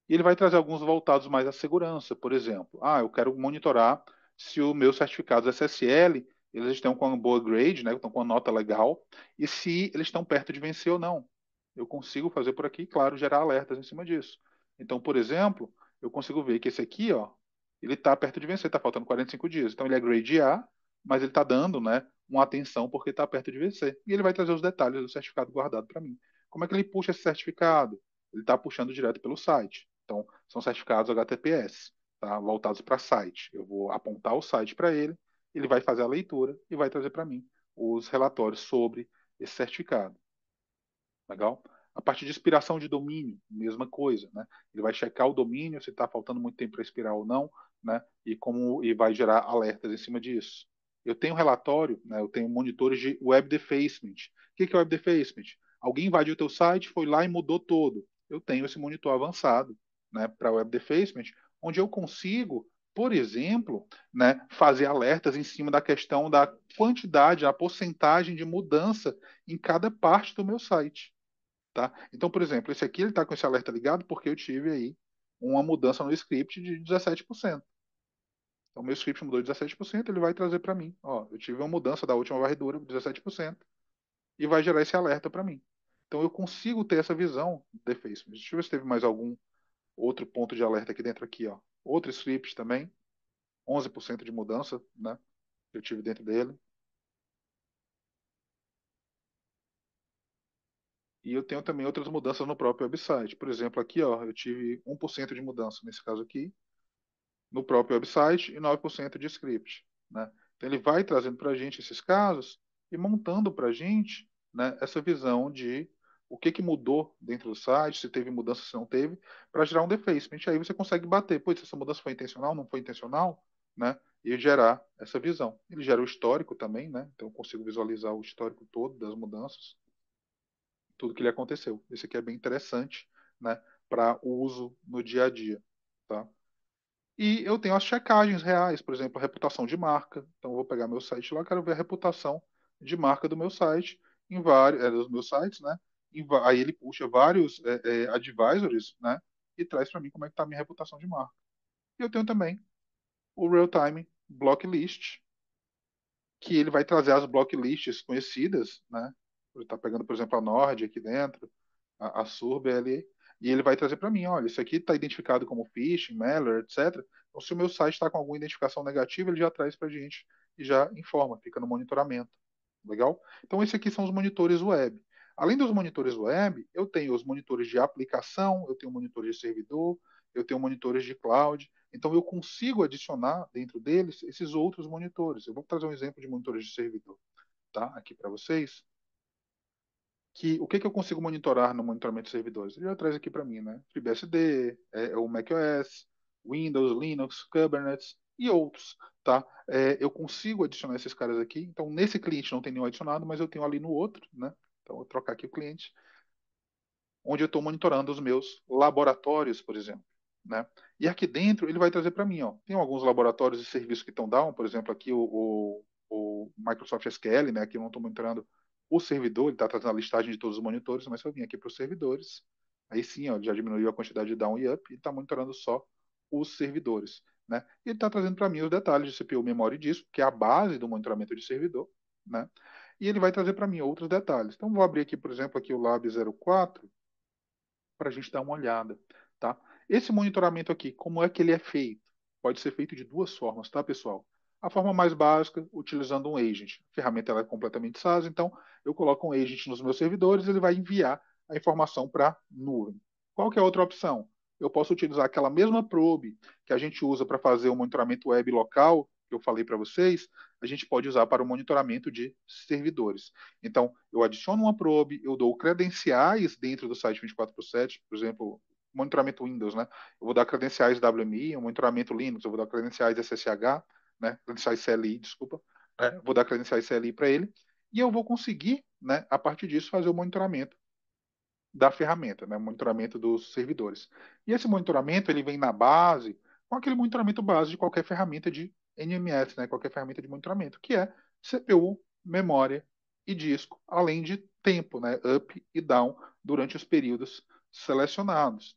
E ele vai trazer alguns voltados mais à segurança, por exemplo. Eu quero monitorar se os meus certificados SSL eles estão com uma boa grade, né? Estão com uma nota legal, e se eles estão perto de vencer ou não. Eu consigo fazer por aqui, claro, gerar alertas em cima disso. Então, por exemplo, eu consigo ver que esse aqui, ó, ele está perto de vencer, está faltando 45 dias. Então, ele é grade A, mas ele está dando, né, uma atenção porque está perto de vencer. E ele vai trazer os detalhes do certificado guardado para mim. Como é que ele puxa esse certificado? Ele está puxando direto pelo site. Então, são certificados HTTPS, tá? Voltados para site. Eu vou apontar o site para ele, ele vai fazer a leitura e vai trazer para mim os relatórios sobre esse certificado. Legal? A parte de expiração de domínio, mesma coisa, né? Ele vai checar o domínio, se está faltando muito tempo para expirar ou não, né? E vai gerar alertas em cima disso. Eu tenho relatório, né? Eu tenho monitores de web defacement. O que é web defacement? Alguém invadiu o teu site, foi lá e mudou todo. Eu tenho esse monitor avançado, né? Para web defacement, onde eu consigo, por exemplo, né? Fazer alertas em cima da questão da quantidade, a porcentagem de mudança em cada parte do meu site. Tá? Então, por exemplo, esse aqui ele está com esse alerta ligado porque eu tive aí uma mudança no script de 17%. Então, meu script mudou 17%, ele vai trazer para mim. Ó, eu tive uma mudança da última varredura de 17% e vai gerar esse alerta para mim. Então, eu consigo ter essa visão de defacement. Deixa eu ver se teve mais algum outro ponto de alerta aqui dentro aqui, ó. Outro script também, 11% de mudança, né? Que eu tive dentro dele. E eu tenho também outras mudanças no próprio website. Por exemplo, aqui, ó, eu tive 1% de mudança nesse caso aqui no próprio website e 9% de script, né? Então ele vai trazendo para a gente esses casos e montando para a gente, né, essa visão de o que mudou dentro do site, se teve mudança, se não teve, para gerar um defacement. Aí você consegue bater, pois se essa mudança foi intencional, não foi intencional, né? E gerar essa visão. Ele gera o histórico também, né? Então eu consigo visualizar o histórico todo das mudanças, tudo que lhe aconteceu. Esse aqui é bem interessante, né, para o uso no dia a dia, tá? E eu tenho as checagens reais, por exemplo, a reputação de marca. Então, eu vou pegar meu site lá, quero ver a reputação de marca do meu site, em vários, dos meus sites, né? Aí ele puxa vários advisories, né? E traz para mim como é que está a minha reputação de marca. E eu tenho também o Real-Time Block List, que ele vai trazer as block lists conhecidas, né? Ele está pegando, por exemplo, a Nord aqui dentro, a Surb ali, e ele vai trazer para mim, olha, isso aqui está identificado como phishing, malware, etc. Então, se o meu site está com alguma identificação negativa, ele já traz para a gente e já informa, fica no monitoramento. Legal? Então, esses aqui são os monitores web. Além dos monitores web, eu tenho os monitores de aplicação, eu tenho monitores de servidor, eu tenho monitores de cloud. Então, eu consigo adicionar dentro deles esses outros monitores. Eu vou trazer um exemplo de monitores de servidor, tá? Aqui para vocês que o que eu consigo monitorar no monitoramento de servidores? Ele já traz aqui para mim, né? FreeBSD, o macOS, Windows, Linux, Kubernetes e outros, tá? Eu consigo adicionar esses caras aqui. Então, nesse cliente não tem nenhum adicionado, mas eu tenho ali no outro, né? Então, eu vou trocar aqui o cliente, onde eu estou monitorando os meus laboratórios, por exemplo, né? E aqui dentro ele vai trazer para mim, ó, tem alguns laboratórios e serviços que estão down, por exemplo, aqui o Microsoft SQL, né? Aqui eu não estou monitorando o servidor, ele está trazendo a listagem de todos os monitores, mas se eu vim aqui para os servidores, aí sim, ó, já diminuiu a quantidade de down e up e está monitorando só os servidores, né? E ele está trazendo para mim os detalhes de CPU, memória e disco, que é a base do monitoramento de servidor, né? E ele vai trazer para mim outros detalhes. Então, vou abrir aqui, por exemplo, aqui o Lab 04, para a gente dar uma olhada, tá? Esse monitoramento aqui, como é que ele é feito? Pode ser feito de duas formas, tá, pessoal? A forma mais básica, utilizando um agent. A ferramenta ela é completamente SaaS, então eu coloco um agent nos meus servidores, ele vai enviar a informação para a nuvem. Qual que é a outra opção? Eu posso utilizar aquela mesma probe que a gente usa para fazer o monitoramento web local, que eu falei para vocês, a gente pode usar para o monitoramento de servidores. Então, eu adiciono uma probe, eu dou credenciais dentro do site 24 por 7, por exemplo, monitoramento Windows, né? Eu vou dar credenciais WMI, um monitoramento Linux, eu vou dar credenciais SSH, né? Credenciais CLI, desculpa. Vou dar credenciais CLI para ele e eu vou conseguir, né, a partir disso, fazer o monitoramento da ferramenta, né? Monitoramento dos servidores. E esse monitoramento ele vem na base com aquele monitoramento base de qualquer ferramenta de NMS, né? Qualquer ferramenta de monitoramento, que é CPU, memória e disco, além de tempo, né? Up e down durante os períodos selecionados.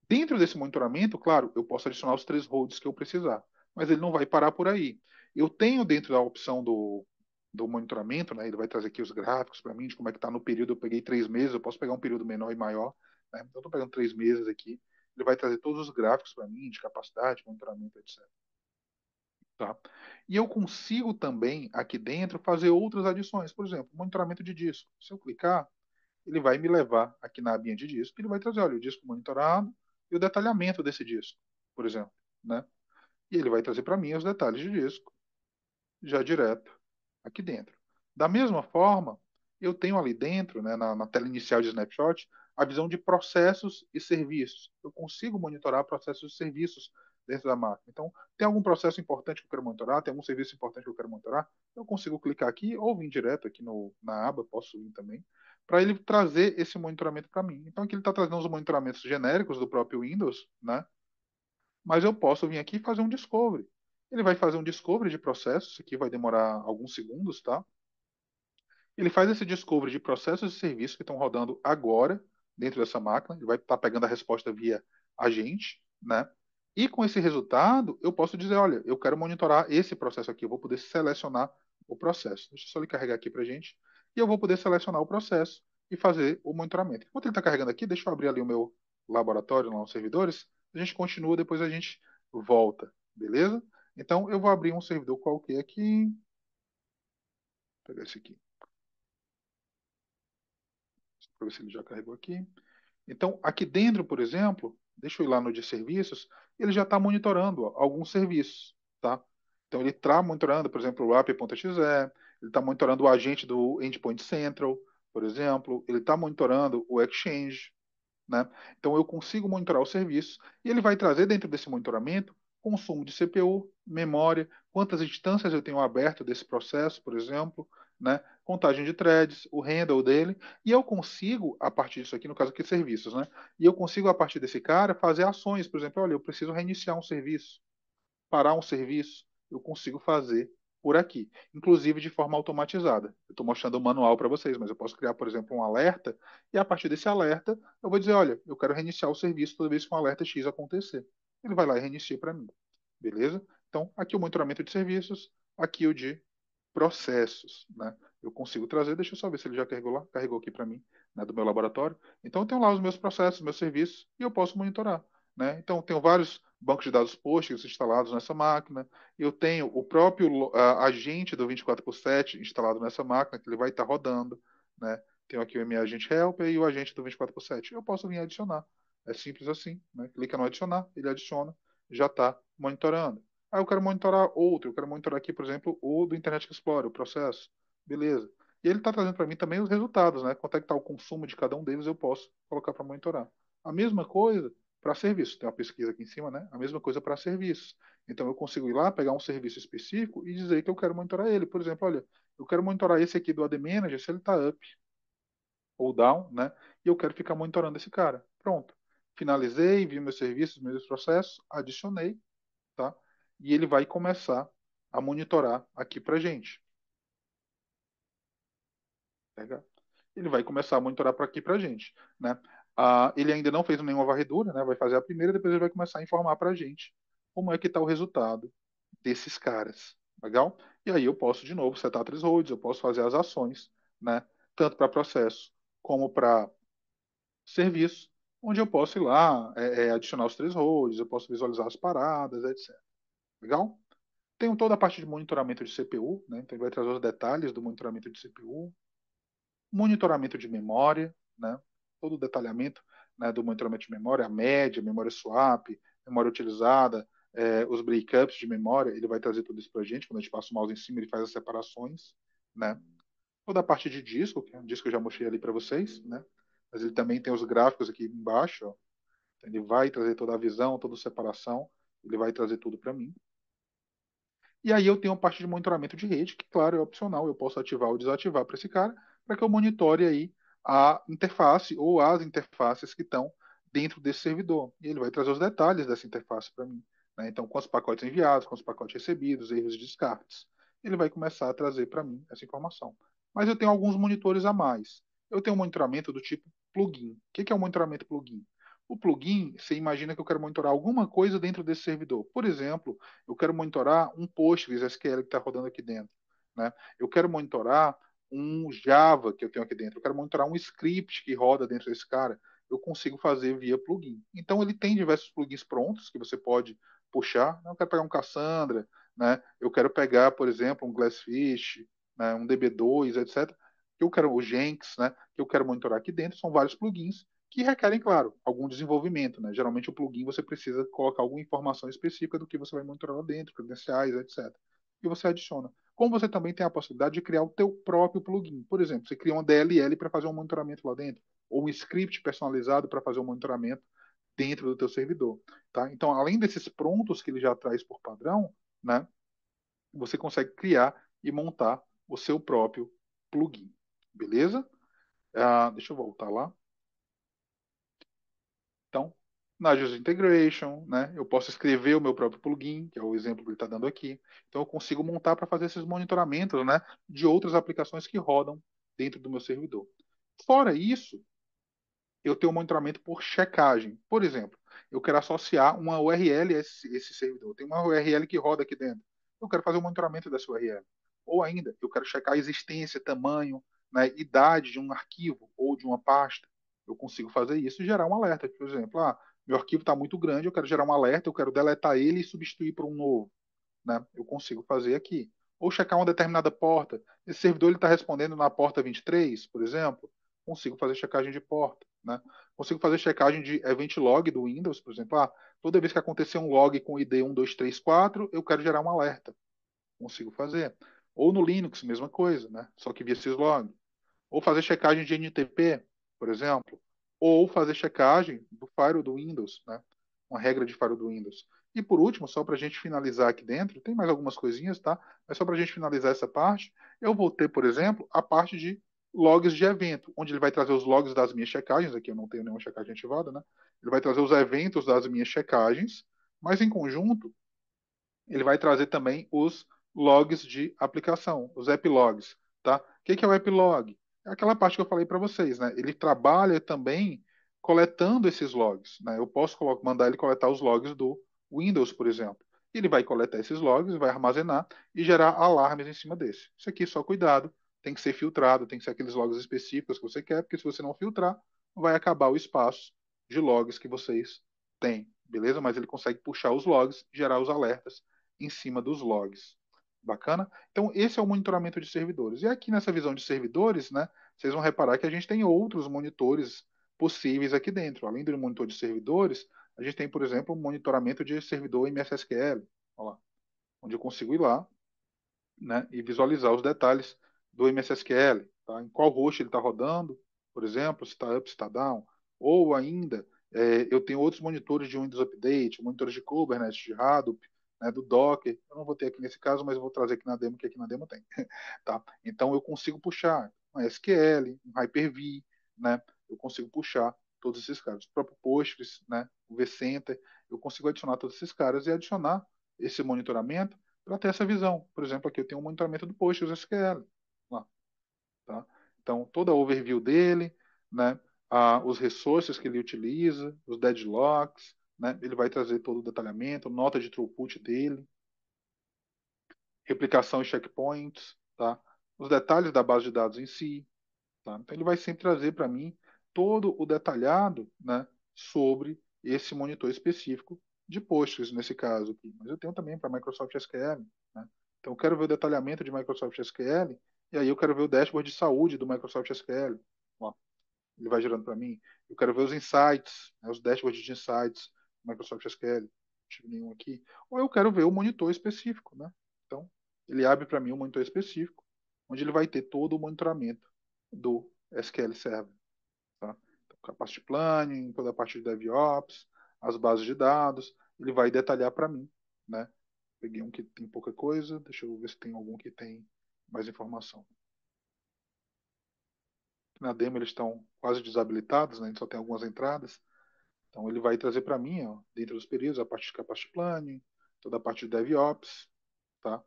Dentro desse monitoramento, claro, eu posso adicionar os três holds que eu precisar, mas ele não vai parar por aí. Eu tenho dentro da opção do monitoramento, né, ele vai trazer aqui os gráficos para mim de como é que está no período. Eu peguei 3 meses, eu posso pegar um período menor e maior, né? Então, eu estou pegando 3 meses aqui. Ele vai trazer todos os gráficos para mim de capacidade, monitoramento, etc. Tá? E eu consigo também aqui dentro fazer outras adições. Por exemplo, monitoramento de disco. Se eu clicar, ele vai me levar aqui na abinha de disco, ele vai trazer, olha, o disco monitorado e o detalhamento desse disco, por exemplo, né? E ele vai trazer para mim os detalhes de disco já direto aqui dentro. Da mesma forma, eu tenho ali dentro, né, na tela inicial de Snapshot, a visão de processos e serviços. Eu consigo monitorar processos e serviços dentro da máquina. Então, tem algum processo importante que eu quero monitorar, tem algum serviço importante que eu quero monitorar, eu consigo clicar aqui ou vir direto aqui na aba, posso vir também, para ele trazer esse monitoramento para mim. Então, aqui ele está trazendo os monitoramentos genéricos do próprio Windows, né? Mas eu posso vir aqui e fazer um discovery. Ele vai fazer um discovery de processos, isso aqui vai demorar alguns segundos, tá? Ele faz esse discovery de processos e serviços que estão rodando agora dentro dessa máquina. Ele vai estar pegando a resposta via agente, né? E com esse resultado, eu posso dizer, olha, eu quero monitorar esse processo aqui. Eu vou poder selecionar o processo. Deixa eu só ele carregar aqui para gente. E eu vou poder selecionar o processo e fazer o monitoramento. Enquanto ele está carregando aqui, deixa eu abrir ali o meu laboratório, lá nos servidores. A gente continua, depois a gente volta, beleza? Então, eu vou abrir um servidor qualquer aqui. Vou pegar esse aqui, para ver se ele já carregou aqui. Então, aqui dentro, por exemplo, deixa eu ir lá no de serviços, ele já está monitorando alguns serviços, tá? Então, ele está monitorando, por exemplo, o app.exe, ele está monitorando o agente do Endpoint Central, por exemplo, ele está monitorando o Exchange, né? Então, eu consigo monitorar o serviço e ele vai trazer dentro desse monitoramento consumo de CPU, memória, quantas instâncias eu tenho aberto desse processo, por exemplo, né? Contagem de threads, o handle dele, e eu consigo, a partir disso aqui, no caso aqui, serviços, né? E eu consigo, a partir desse cara, fazer ações, por exemplo, olha, eu preciso reiniciar um serviço, parar um serviço, eu consigo fazer por aqui, inclusive de forma automatizada. Eu estou mostrando o manual para vocês, mas eu posso criar, por exemplo, um alerta, e a partir desse alerta, eu vou dizer, olha, eu quero reiniciar o serviço toda vez que um alerta X acontecer. Ele vai lá e reinicia para mim. Beleza? Então, aqui o monitoramento de serviços, aqui o de processos, né? Eu consigo trazer, deixa eu só ver se ele já carregou lá, carregou aqui para mim, né, do meu laboratório. Então, eu tenho lá os meus processos, meus serviços, e eu posso monitorar, né? Então, eu tenho vários bancos de dados Postgres instalados nessa máquina, eu tenho o próprio agente do 24 por 7 instalado nessa máquina, que ele vai estar rodando, né? Tenho aqui o MAgent Helper e o agente do 24 por 7. Eu posso vir adicionar. É simples assim, né? Clica no adicionar, ele adiciona, já está monitorando. Ah, eu quero monitorar outro, eu quero monitorar aqui, por exemplo, o do Internet Explorer, o processo. Beleza. E ele está trazendo para mim também os resultados, né? Quanto é que está o consumo de cada um deles, eu posso colocar para monitorar. A mesma coisa para serviços. Tem uma pesquisa aqui em cima, né? A mesma coisa para serviços. Então eu consigo ir lá, pegar um serviço específico e dizer que eu quero monitorar ele. Por exemplo, olha, eu quero monitorar esse aqui do AD Manager se ele está up ou down, né? E eu quero ficar monitorando esse cara. Pronto. Finalizei, vi meus serviços, meus processos, adicionei, tá? E ele vai começar a monitorar aqui para gente. Legal? Ele vai começar a monitorar para aqui para gente, né? Ele ainda não fez nenhuma varredura, né? Vai fazer a primeira, depois ele vai começar a informar para a gente como é que está o resultado desses caras, legal? E aí eu posso de novo setar thresholds, eu posso fazer as ações, né? Tanto para processo como para serviço, onde eu posso ir lá, adicionar os thresholds, eu posso visualizar as paradas, etc. Legal? Tenho toda a parte de monitoramento de CPU, né? Então ele vai trazer os detalhes do monitoramento de CPU, monitoramento de memória, né? Todo o detalhamento, né, do monitoramento de memória, a média, memória swap, memória utilizada, os breakups de memória, ele vai trazer tudo isso para a gente. Quando a gente passa o mouse em cima, ele faz as separações, né? Toda a parte de disco, que é um disco que eu já mostrei ali para vocês, né? Mas ele também tem os gráficos aqui embaixo, ó. Ele vai trazer toda a visão, toda a separação, ele vai trazer tudo para mim. E aí eu tenho a parte de monitoramento de rede, que, claro, é opcional, eu posso ativar ou desativar para esse cara, para que eu monitore aí a interface ou as interfaces que estão dentro desse servidor. E ele vai trazer os detalhes dessa interface para mim, né? Então, quantos pacotes enviados, quantos pacotes recebidos, erros e descartes. Ele vai começar a trazer para mim essa informação. Mas eu tenho alguns monitores a mais. Eu tenho um monitoramento do tipo plugin. O que é um monitoramento plugin? O plugin, você imagina que eu quero monitorar alguma coisa dentro desse servidor. Por exemplo, eu quero monitorar um PostgreSQL que está rodando aqui dentro, né? Eu quero monitorar um Java que eu tenho aqui dentro. Eu quero monitorar um script que roda dentro desse cara. Eu consigo fazer via plugin. Então ele tem diversos plugins prontos que você pode puxar. Eu quero pegar um Cassandra, né? Eu quero pegar, por exemplo, um Glassfish, né? Um DB2, etc. Que eu quero o Jenks, né? Que eu quero monitorar aqui dentro. São vários plugins que requerem, claro, algum desenvolvimento, né? Geralmente o plugin você precisa colocar alguma informação específica do que você vai monitorar lá dentro, credenciais, etc. E você adiciona. Como você também tem a possibilidade de criar o teu próprio plugin. Por exemplo, você cria uma DLL para fazer um monitoramento lá dentro, ou um script personalizado para fazer um monitoramento dentro do teu servidor, tá? Então, além desses prontos que ele já traz por padrão, né, você consegue criar e montar o seu próprio plugin, beleza? Deixa eu voltar lá. Então, na User Integration, né, eu posso escrever o meu próprio plugin, que é o exemplo que ele está dando aqui. Então, eu consigo montar para fazer esses monitoramentos, né, de outras aplicações que rodam dentro do meu servidor. Fora isso, eu tenho um monitoramento por checagem. Por exemplo, eu quero associar uma URL a esse servidor. Tem uma URL que roda aqui dentro. Eu quero fazer o monitoramento dessa URL. Ou ainda, eu quero checar a existência, tamanho, né, idade de um arquivo ou de uma pasta. Eu consigo fazer isso e gerar um alerta. Por exemplo, meu arquivo está muito grande, eu quero gerar um alerta, eu quero deletar ele e substituir por um novo, né? Eu consigo fazer aqui. Ou checar uma determinada porta. Esse servidor está respondendo na porta 23, por exemplo. Consigo fazer checagem de porta, né? Consigo fazer checagem de event log do Windows, por exemplo. Toda vez que acontecer um log com ID 1234, eu quero gerar um alerta. Consigo fazer. Ou no Linux, mesma coisa, né? Só que via syslog. Ou fazer checagem de NTP, por exemplo. Ou fazer checagem do firewall do Windows, né? Uma regra de firewall do Windows. E por último, só para a gente finalizar aqui dentro, tem mais algumas coisinhas, tá? Mas só para a gente finalizar essa parte, eu vou ter, por exemplo, a parte de logs de evento, onde ele vai trazer os logs das minhas checagens, aqui eu não tenho nenhuma checagem ativada, né? Ele vai trazer os eventos das minhas checagens, mas em conjunto, ele vai trazer também os logs de aplicação, os epilogs, tá? O que é o epilog? É aquela parte que eu falei para vocês, né? Ele trabalha também coletando esses logs, né? Eu posso mandar ele coletar os logs do Windows, por exemplo. Ele vai coletar esses logs, vai armazenar e gerar alarmes em cima desse. Isso aqui, só cuidado, tem que ser filtrado, tem que ser aqueles logs específicos que você quer, porque se você não filtrar, vai acabar o espaço de logs que vocês têm, beleza? Mas ele consegue puxar os logs, gerar os alertas em cima dos logs. Bacana? Então, esse é o monitoramento de servidores. E aqui nessa visão de servidores, né, vocês vão reparar que a gente tem outros monitores possíveis aqui dentro. Além do monitor de servidores, a gente tem, por exemplo, um monitoramento de servidor MSSQL, olha lá, onde eu consigo ir lá, né, e visualizar os detalhes do MSSQL, tá? Em qual host ele está rodando, por exemplo, se está up, se está down, ou ainda eu tenho outros monitores de Windows Update, monitores de Kubernetes, de Hadoop, né, do Docker. Eu não vou ter aqui nesse caso, mas eu vou trazer aqui na demo, que aqui na demo tem, tá? Então eu consigo puxar um SQL, um Hyper-V, né? Eu consigo puxar todos esses caras, o próprio Postgres, né? O vCenter, eu consigo adicionar todos esses caras e adicionar esse monitoramento para ter essa visão. Por exemplo, aqui eu tenho um monitoramento do PostgreSQL. Lá, tá? Então, toda a overview dele, né? Os resources que ele utiliza, os deadlocks, né? Ele vai trazer todo o detalhamento, nota de throughput dele, replicação e checkpoints, tá? Os detalhes da base de dados em si, tá? Então, ele vai sempre trazer para mim todo o detalhado, né? Sobre esse monitor específico de Postgres, nesse caso aqui. Mas eu tenho também para Microsoft SQL, né? Então, eu quero ver o detalhamento de Microsoft SQL, e aí eu quero ver o dashboard de saúde do Microsoft SQL. Ó, ele vai gerando para mim. Eu quero ver os insights, né, os dashboards de insights do Microsoft SQL. Não tive nenhum aqui. Ou eu quero ver o monitor específico, né? Então, ele abre para mim um monitor específico, onde ele vai ter todo o monitoramento do SQL Server, tá? Então, capacity planning, toda a parte de DevOps, as bases de dados, ele vai detalhar para mim, né? Peguei um que tem pouca coisa, deixa eu ver se tem algum que tem mais informação. na demo eles estão quase desabilitados, né? A gente só tem algumas entradas. Então ele vai trazer para mim, ó, dentro dos períodos, a parte de capacity planning, toda a parte de DevOps, tá?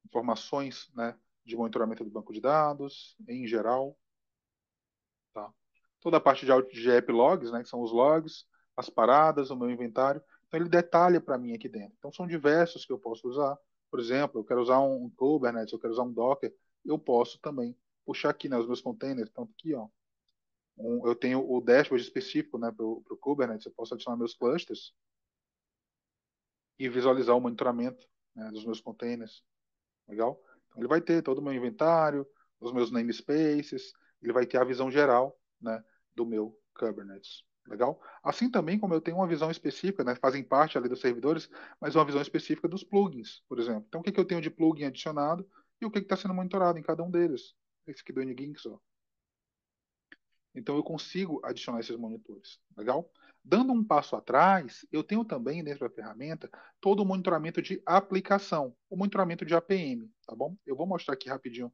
Informações, né, de monitoramento do banco de dados, em geral, tá? Toda a parte de app logs, né, que são os logs, as paradas, o meu inventário. Então ele detalha para mim aqui dentro. Então são diversos que eu posso usar. Por exemplo, eu quero usar um Kubernetes, eu quero usar um Docker, eu posso também puxar aqui, né, os meus containers. Então aqui, ó, eu tenho o dashboard específico, né, para o Kubernetes. Eu posso adicionar meus clusters e visualizar o monitoramento, né, dos meus containers. Legal? Então, ele vai ter todo o meu inventário, os meus namespaces, ele vai ter a visão geral, né, do meu Kubernetes. Legal? Assim também como eu tenho uma visão específica, né, fazem parte ali dos servidores, mas uma visão específica dos plugins, por exemplo. Então, o que, que eu tenho de plugin adicionado e o que está sendo monitorado em cada um deles. Esse aqui do Nginx, ó. Então eu consigo adicionar esses monitores, legal? Dando um passo atrás, eu tenho também dentro da ferramenta todo o monitoramento de aplicação, o monitoramento de APM, tá bom? Eu vou mostrar aqui rapidinho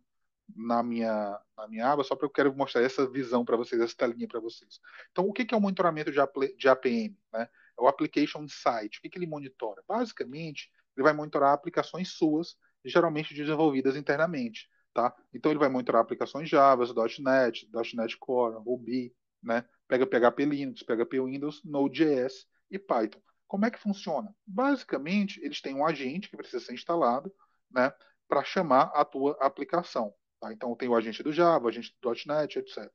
na minha aba, só porque eu quero mostrar essa visão para vocês, essa telinha para vocês. Então, o que que é o monitoramento de APM, né? É o Application Insight. O que que ele monitora? Basicamente, ele vai monitorar aplicações suas, geralmente desenvolvidas internamente, tá? Então ele vai monitorar aplicações Java, .NET, .NET Core, Ruby, né? Pega PHP Linux, PHP Windows, Node.js e Python. Como é que funciona? Basicamente, eles têm um agente que precisa ser instalado, né, para chamar a tua aplicação. Tá? Então tem o agente do Java, o agente do .NET, etc.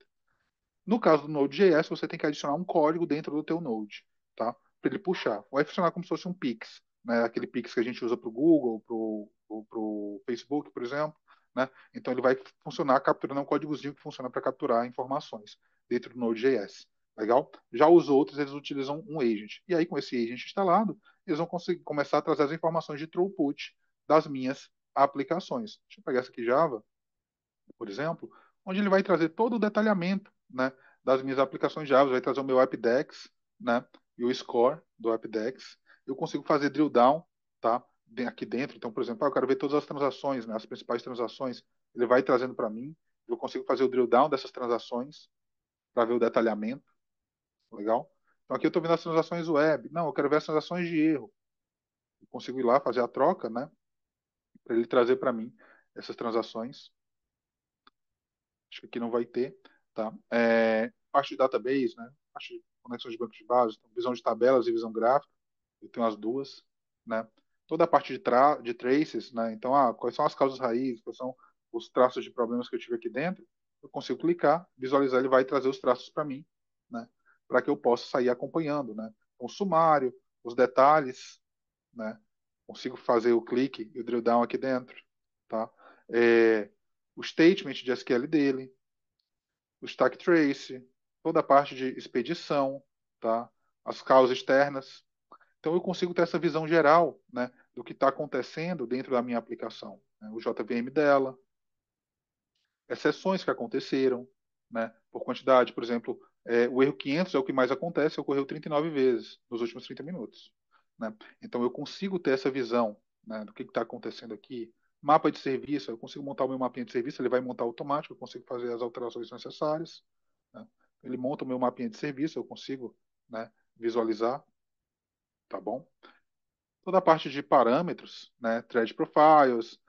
No caso do Node.js, você tem que adicionar um código dentro do teu Node, tá? Para ele puxar. Vai funcionar como se fosse um Pix, né? Aquele Pix que a gente usa para o Google, para o Facebook, por exemplo, né? Então ele vai funcionar capturando um códigozinho que funciona para capturar informações dentro do Node.js. Legal? Já os outros, eles utilizam um agent. E aí, com esse agent instalado, eles vão conseguir começar a trazer as informações de throughput das minhas aplicações. Deixa eu pegar essa aqui, Java, por exemplo, onde ele vai trazer todo o detalhamento, né, das minhas aplicações Java, vai trazer o meu AppDex, né, e o score do AppDex. Eu consigo fazer drill down, tá, aqui dentro. Então, por exemplo, eu quero ver todas as transações, né, as principais transações. Ele vai trazendo para mim. Eu consigo fazer o drill down dessas transações para ver o detalhamento. Legal? Então, aqui eu estou vendo as transações web. Não, eu quero ver as transações de erro. Eu consigo ir lá fazer a troca, né, para ele trazer para mim essas transações. Acho que aqui não vai ter, tá? Parte de database, né? Parte de conexões de bancos de dados, visão de tabelas e visão gráfica, eu tenho as duas, né? Toda a parte de traces, né? Então, quais são as causas raízes, quais são os traços de problemas que eu tive aqui dentro, eu consigo clicar, visualizar, ele vai trazer os traços para mim, né? Para que eu possa sair acompanhando, né? O sumário, os detalhes, né? Consigo fazer o clique e o drill down aqui dentro, tá? É, o statement de SQL dele, o stack trace, toda a parte de expedição, tá? As causas externas. Então eu consigo ter essa visão geral, né, do que está acontecendo dentro da minha aplicação, né? O JVM dela, exceções que aconteceram, né, por quantidade, por exemplo, o erro 500 é o que mais acontece, ocorreu 39 vezes nos últimos 30 minutos, né? Então eu consigo ter essa visão, né, do que está acontecendo aqui. Mapa de serviço, eu consigo montar o meu mapinha de serviço, ele vai montar automático, eu consigo fazer as alterações necessárias, né? Ele monta o meu mapinha de serviço, eu consigo, né, visualizar, tá bom? Toda a parte de parâmetros, né, thread profiles,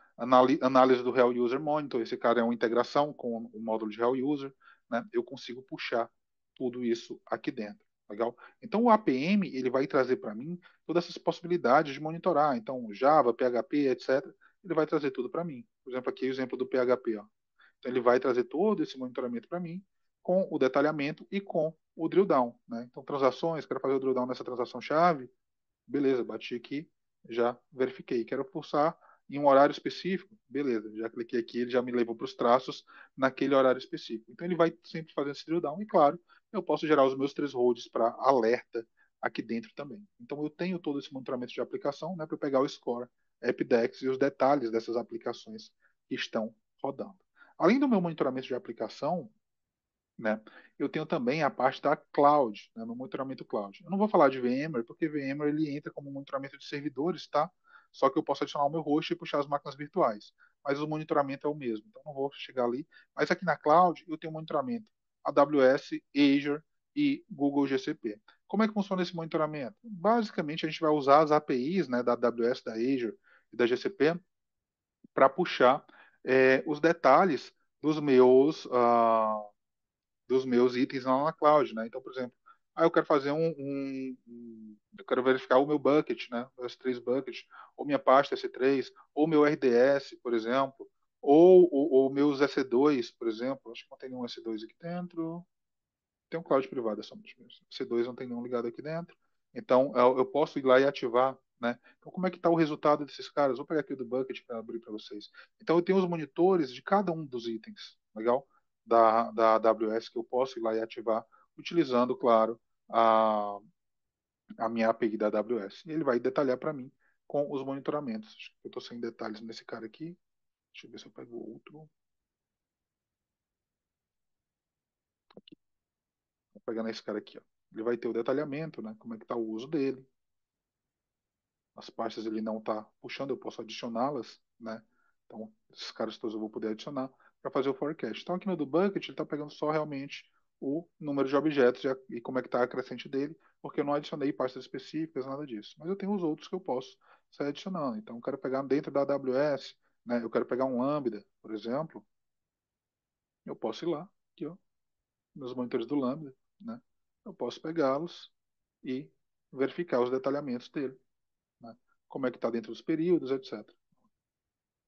análise do Real User Monitor, esse cara é uma integração com o módulo de Real User, né, eu consigo puxar tudo isso aqui dentro, legal? Então o APM ele vai trazer para mim todas essas possibilidades de monitorar, então Java, PHP, etc. Ele vai trazer tudo para mim. Por exemplo, aqui o exemplo do PHP, ó. Então ele vai trazer todo esse monitoramento para mim com o detalhamento e com o drill down, né? Então transações, quero fazer o drill down nessa transação chave, beleza, bati aqui, já verifiquei. Quero pulsar em um horário específico, beleza, já cliquei aqui, ele já me levou para os traços naquele horário específico. Então ele vai sempre fazendo esse drill down e, claro, eu posso gerar os meus thresholds para alerta aqui dentro também. Então eu tenho todo esse monitoramento de aplicação, né, para pegar o score, AppDex e os detalhes dessas aplicações que estão rodando. Além do meu monitoramento de aplicação, né? Eu tenho também a parte da cloud, né, no monitoramento cloud. Eu não vou falar de VMware, porque VMware ele entra como monitoramento de servidores, tá? Só que eu posso adicionar o meu host e puxar as máquinas virtuais. Mas o monitoramento é o mesmo, então não vou chegar ali. Mas aqui na cloud eu tenho monitoramento AWS, Azure e Google GCP. Como é que funciona esse monitoramento? Basicamente, a gente vai usar as APIs, né, da AWS, da Azure e da GCP para puxar os detalhes dos meus itens lá na cloud, né? Então, por exemplo, eu quero fazer eu quero verificar o meu bucket, né? Os três buckets, ou minha pasta S3, ou meu RDS, por exemplo, ou meus EC2, por exemplo. Acho que não tem nenhum EC2 aqui dentro. Tem um cloud privado, é só um dos meus. C2 não tem nenhum ligado aqui dentro. Então, eu posso ir lá e ativar, né? Então, como é que está o resultado desses caras? Vou pegar aqui do bucket para abrir para vocês. Então, eu tenho os monitores de cada um dos itens, legal? Da AWS que eu posso ir lá e ativar, utilizando, claro, a, a minha API da AWS. E ele vai detalhar para mim com os monitoramentos. Acho que eu estou sem detalhes nesse cara aqui. Deixa eu ver se eu pego outro. Vou pegar nesse cara aqui, ó. Ele vai ter o detalhamento, né? Como é que está o uso dele. As pastas ele não está puxando, eu posso adicioná-las, né? Então, esses caras todos eu vou poder adicionar para fazer o forecast. Então, aqui no do bucket, ele está pegando só realmente o número de objetos e como é que está a crescente dele, porque eu não adicionei pastas específicas, nada disso. Mas eu tenho os outros que eu posso sair adicionando. Então, eu quero pegar dentro da AWS, né? Eu quero pegar um Lambda, por exemplo, eu posso ir lá, aqui, ó, meus monitores do Lambda, né? Eu posso pegá-los e verificar os detalhamentos dele, né? Como é que está dentro dos períodos, etc.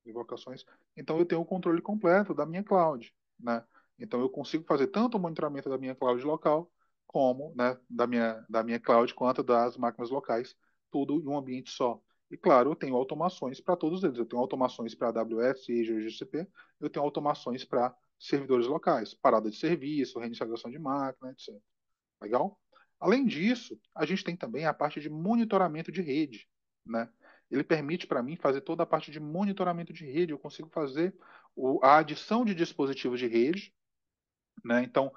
Invocações. Então eu tenho o controle completo da minha cloud, né? Então eu consigo fazer tanto o monitoramento da minha cloud local, como, né, da minha cloud, quanto das máquinas locais, tudo em um ambiente só. E claro, eu tenho automações para todos eles. Eu tenho automações para AWS, Azure, GCP. Eu tenho automações para servidores locais, parada de serviço, reinicialização de máquina, etc. Legal? Além disso, a gente tem também a parte de monitoramento de rede, né? Ele permite para mim fazer toda a parte de monitoramento de rede. Eu consigo fazer a adição de dispositivos de rede, né? Então,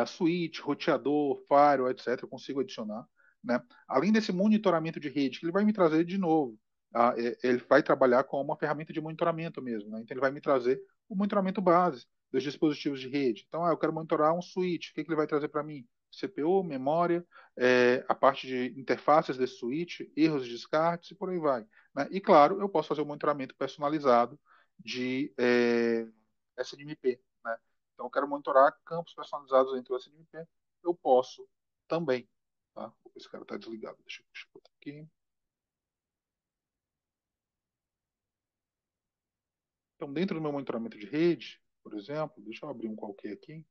switch, roteador, firewall, etc., eu consigo adicionar, né? Além desse monitoramento de rede, que ele vai me trazer de novo, ele vai trabalhar com uma ferramenta de monitoramento mesmo, né? Então, ele vai me trazer o monitoramento base dos dispositivos de rede. Então, eu quero monitorar um switch, o que, que ele vai trazer para mim? CPU, memória, a parte de interfaces desse switch, erros de descartes e por aí vai, né? E, claro, eu posso fazer o monitoramento personalizado de SNMP, né? Então, eu quero monitorar campos personalizados entre o SNMP. Eu posso também. Tá? Esse cara está desligado. Deixa eu botar aqui. Então, dentro do meu monitoramento de rede, por exemplo, deixa eu abrir um qualquer aqui.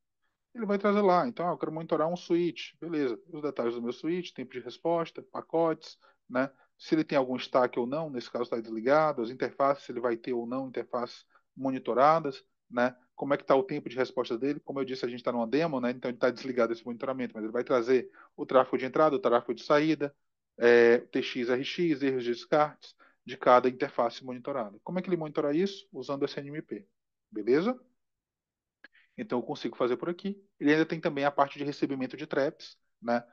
Ele vai trazer lá. Então, eu quero monitorar um switch. Beleza. Os detalhes do meu switch, tempo de resposta, pacotes, né? Se ele tem algum stack ou não, nesse caso está desligado, as interfaces, se ele vai ter ou não interfaces monitoradas, né? Como é que está o tempo de resposta dele? Como eu disse, a gente está numa demo, né? Então ele está desligado esse monitoramento, mas ele vai trazer o tráfego de entrada, o tráfego de saída, TX, RX, erros de descartes de cada interface monitorada. Como é que ele monitora isso? Usando o SNMP. Beleza? Então eu consigo fazer por aqui. Ele ainda tem também a parte de recebimento de traps, né?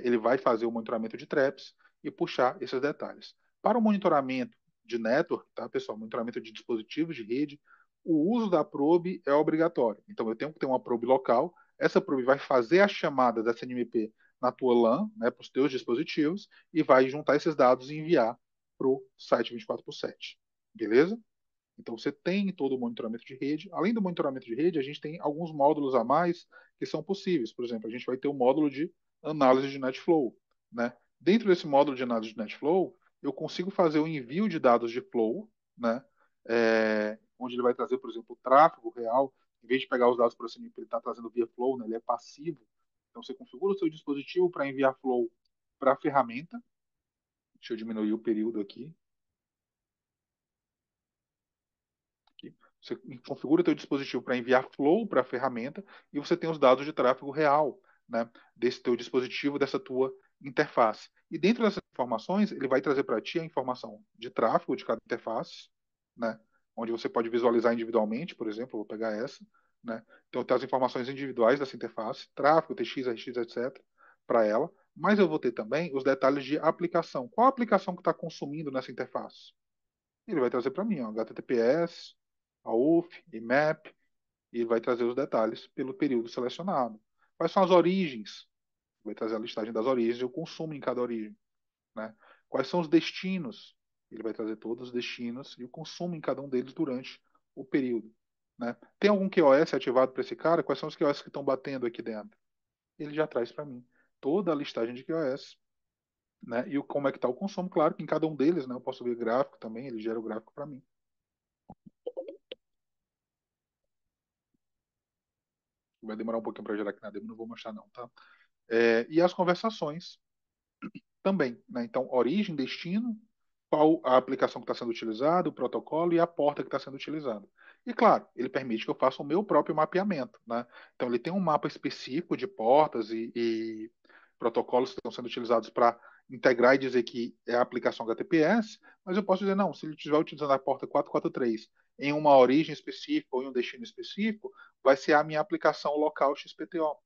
Ele vai fazer o monitoramento de traps e puxar esses detalhes. Para o monitoramento de network, tá, pessoal? Monitoramento de dispositivos de rede, o uso da probe é obrigatório. Então eu tenho que ter uma probe local. Essa probe vai fazer a chamada da SNMP na tua LAN, né, para os teus dispositivos, e vai juntar esses dados e enviar para o site 24/7. Beleza? Então, você tem todo o monitoramento de rede. Além do monitoramento de rede, a gente tem alguns módulos a mais que são possíveis. Por exemplo, a gente vai ter o módulo de análise de NetFlow, né? Dentro desse módulo de análise de NetFlow, eu consigo fazer o envio de dados de flow, né? Onde ele vai trazer, por exemplo, o tráfego real. Em vez de pegar os dados por assim, ele está trazendo via flow, né? Ele é passivo. Então, você configura o seu dispositivo para enviar flow para a ferramenta. Deixa eu diminuir o período aqui. Você configura o teu dispositivo para enviar flow para a ferramenta e você tem os dados de tráfego real, né, desse teu dispositivo, dessa tua interface. E dentro dessas informações, ele vai trazer para ti a informação de tráfego de cada interface, né, onde você pode visualizar individualmente, por exemplo, eu vou pegar essa, né, então tem as informações individuais dessa interface, tráfego, TX, RX, etc, para ela, mas eu vou ter também os detalhes de aplicação. Qual a aplicação que está consumindo nessa interface? Ele vai trazer para mim, ó, HTTPS, AUF, IMAP e vai trazer os detalhes pelo período selecionado. Quais são as origens? Vai trazer a listagem das origens e o consumo em cada origem, né? Quais são os destinos? Ele vai trazer todos os destinos e o consumo em cada um deles durante o período, né? Tem algum QoS ativado para esse cara? Quais são os QoS que estão batendo aqui dentro? Ele já traz para mim toda a listagem de QoS, né? E como é que está o consumo? Claro que em cada um deles, né? Eu posso ver gráfico também, ele gera o gráfico para mim. Vai demorar um pouquinho para gerar aqui na demo, não vou mostrar não, tá? E as conversações também, né? Então, origem, destino, qual a aplicação que está sendo utilizada, o protocolo e a porta que está sendo utilizada. E claro, ele permite que eu faça o meu próprio mapeamento, né? Então, ele tem um mapa específico de portas e protocolos que estão sendo utilizados para integrar e dizer que é a aplicação HTTPS, mas eu posso dizer, não, se ele estiver utilizando a porta 443 em uma origem específica ou em um destino específico, vai ser a minha aplicação local XPTO.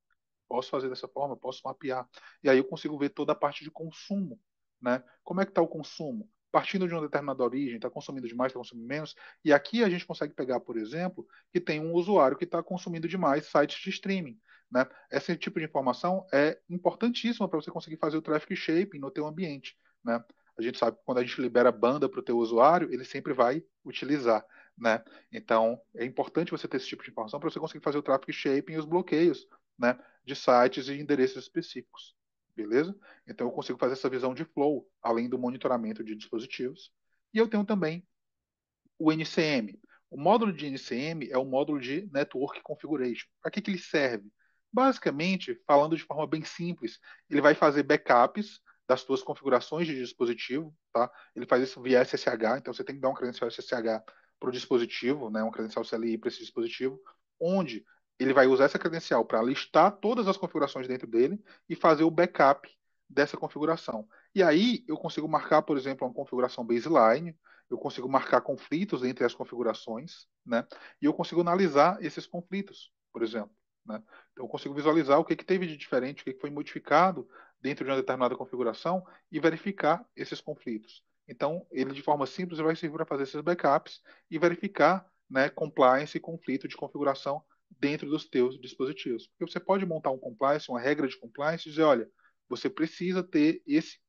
Posso fazer dessa forma, posso mapear. E aí eu consigo ver toda a parte de consumo, né? Como é que está o consumo? Partindo de uma determinada origem, está consumindo demais, está consumindo menos. E aqui a gente consegue pegar, por exemplo, que tem um usuário que está consumindo demais sites de streaming, né? Esse tipo de informação é importantíssima para você conseguir fazer o traffic shaping no teu ambiente, né? A gente sabe que quando a gente libera banda para o teu usuário, ele sempre vai utilizar, né? Então, é importante você ter esse tipo de informação para você conseguir fazer o traffic shaping e os bloqueios, né, de sites e endereços específicos. Beleza? Então eu consigo fazer essa visão de flow, além do monitoramento de dispositivos. E eu tenho também o NCM. O módulo de NCM é o módulo de Network Configuration. Para que ele serve? Basicamente, falando de forma bem simples, ele vai fazer backups das suas configurações de dispositivo, tá? Ele faz isso via SSH, então você tem que dar um credencial SSH para o dispositivo, né? Um credencial CLI para esse dispositivo, onde ele vai usar essa credencial para listar todas as configurações dentro dele e fazer o backup dessa configuração. E aí eu consigo marcar, por exemplo, uma configuração baseline, eu consigo marcar conflitos entre as configurações, né? E eu consigo analisar esses conflitos, por exemplo, né? Então eu consigo visualizar o que teve de diferente, o que foi modificado dentro de uma determinada configuração e verificar esses conflitos. Então, ele de forma simples vai servir para fazer esses backups e verificar, né, compliance e conflito de configuração dentro dos teus dispositivos. Porque você pode montar um compliance, uma regra de compliance e dizer, olha, você precisa ter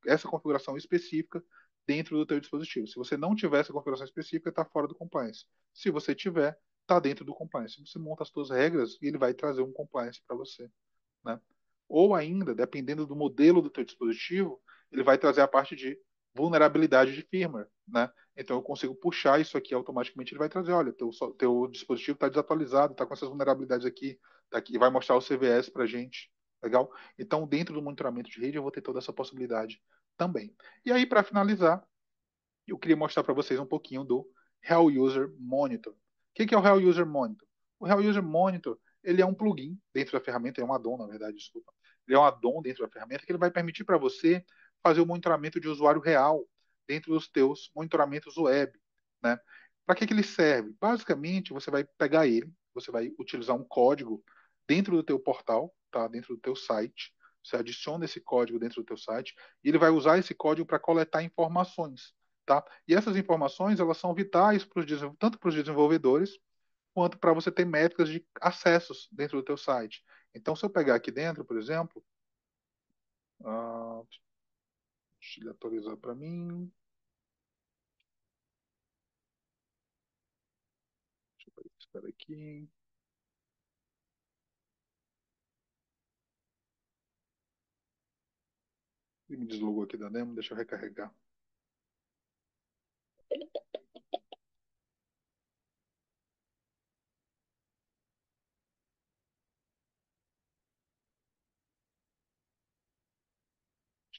essa configuração específica dentro do teu dispositivo. Se você não tiver essa configuração específica, está fora do compliance. Se você tiver, está dentro do compliance. Você monta as suas regras e ele vai trazer um compliance para você, né? Ou ainda, dependendo do modelo do teu dispositivo, ele vai trazer a parte de vulnerabilidade de firmware, né? Então eu consigo puxar isso aqui automaticamente, ele vai trazer, olha, teu dispositivo está desatualizado, está com essas vulnerabilidades aqui, tá aqui, e vai mostrar o CVS para gente, legal? Então dentro do monitoramento de rede eu vou ter toda essa possibilidade também. E aí para finalizar, eu queria mostrar para vocês um pouquinho do Hell User Monitor. O que é o Hell User Monitor? O Hell User Monitor ele é um plugin dentro da ferramenta, é um addon, na verdade, desculpa. Ele é um addon dentro da ferramenta que ele vai permitir para você fazer o monitoramento de usuário real dentro dos teus monitoramentos web, né? Para que ele serve? Basicamente, você vai pegar ele, você vai utilizar um código dentro do teu portal, tá? Dentro do teu site. Você adiciona esse código dentro do teu site e ele vai usar esse código para coletar informações, tá? E essas informações elas são vitais tanto para os desenvolvedores quanto para você ter métricas de acessos dentro do teu site. Então, se eu pegar aqui dentro, por exemplo, deixa ele atualizar para mim. Espera aqui. Ele me deslogou aqui da demo, deixa eu recarregar.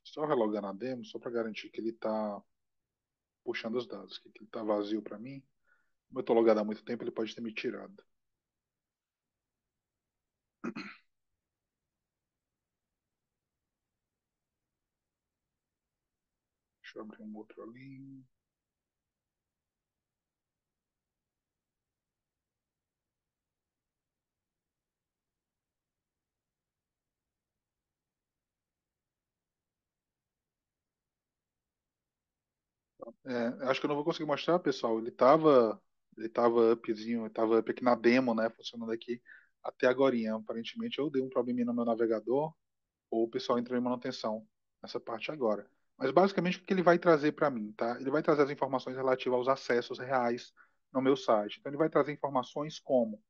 Só relogar na demo, só para garantir que ele está puxando os dados, que ele está vazio para mim. Como eu estou logado há muito tempo, ele pode ter me tirado. Deixa eu abrir um outro ali. Acho que eu não vou conseguir mostrar, pessoal. Ele estava Ele estava upzinho, estava up aqui na demo, né? Funcionando aqui até agora. Aparentemente eu dei um probleminha no meu navegador, ou o pessoal entrou em manutenção nessa parte agora. Mas basicamente o que ele vai trazer para mim, tá? Ele vai trazer as informações relativas aos acessos reais no meu site. Então ele vai trazer informações como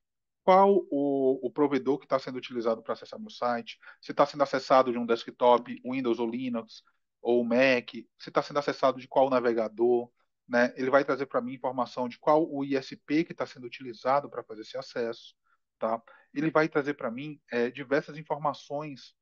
qual o provedor que está sendo utilizado para acessar meu site, se está sendo acessado de um desktop, Windows ou Linux, ou Mac, se está sendo acessado de qual navegador, né? Ele vai trazer para mim informação de qual o ISP que está sendo utilizado para fazer esse acesso, tá? Ele vai trazer para mim diversas informações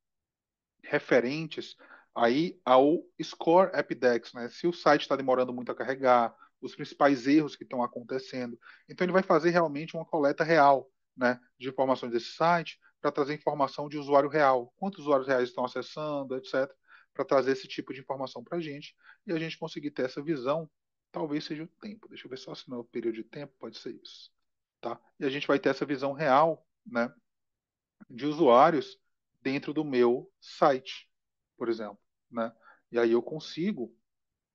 referentes aí ao Score AppDex, né? Se o site está demorando muito a carregar, os principais erros que estão acontecendo. Então ele vai fazer realmente uma coleta real, né, de informações desse site para trazer informação de usuário real, quantos usuários reais estão acessando, etc, para trazer esse tipo de informação para a gente e a gente conseguir ter essa visão. Talvez seja o tempo. Deixa eu ver só se não é o período de tempo, pode ser isso, tá? E a gente vai ter essa visão real, né, de usuários dentro do meu site, por exemplo, né? E aí eu consigo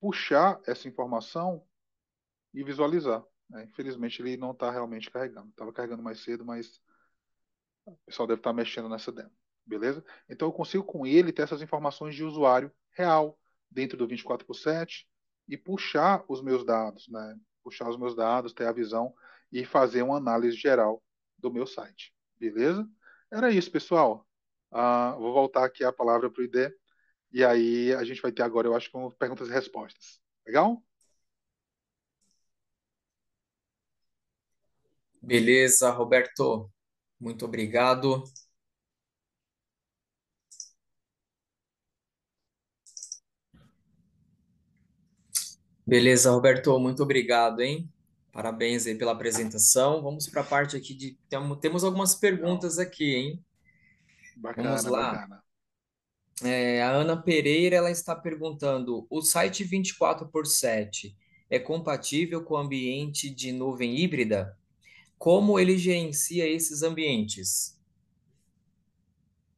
puxar essa informação e visualizar, né? Infelizmente ele não está realmente carregando. Estava carregando mais cedo, mas o pessoal deve estar mexendo nessa demo, beleza? Então eu consigo com ele ter essas informações de usuário real dentro do 24 por 7 e puxar os meus dados, né? Puxar os meus dados, ter a visão e fazer uma análise geral do meu site, beleza? Era isso, pessoal. Vou voltar aqui a palavra para o ID e aí a gente vai ter agora, eu acho, com perguntas e respostas. Legal? Beleza, Roberto. Muito obrigado. Beleza, Roberto, muito obrigado, hein? Parabéns aí pela apresentação. Vamos para a parte aqui de. Temos algumas Legal. perguntas aqui, hein? Vamos Bacana, lá. bacana. A Ana Pereira ela está perguntando: o site 24 por 7 é compatível com o ambiente de nuvem híbrida? Como ele gerencia esses ambientes?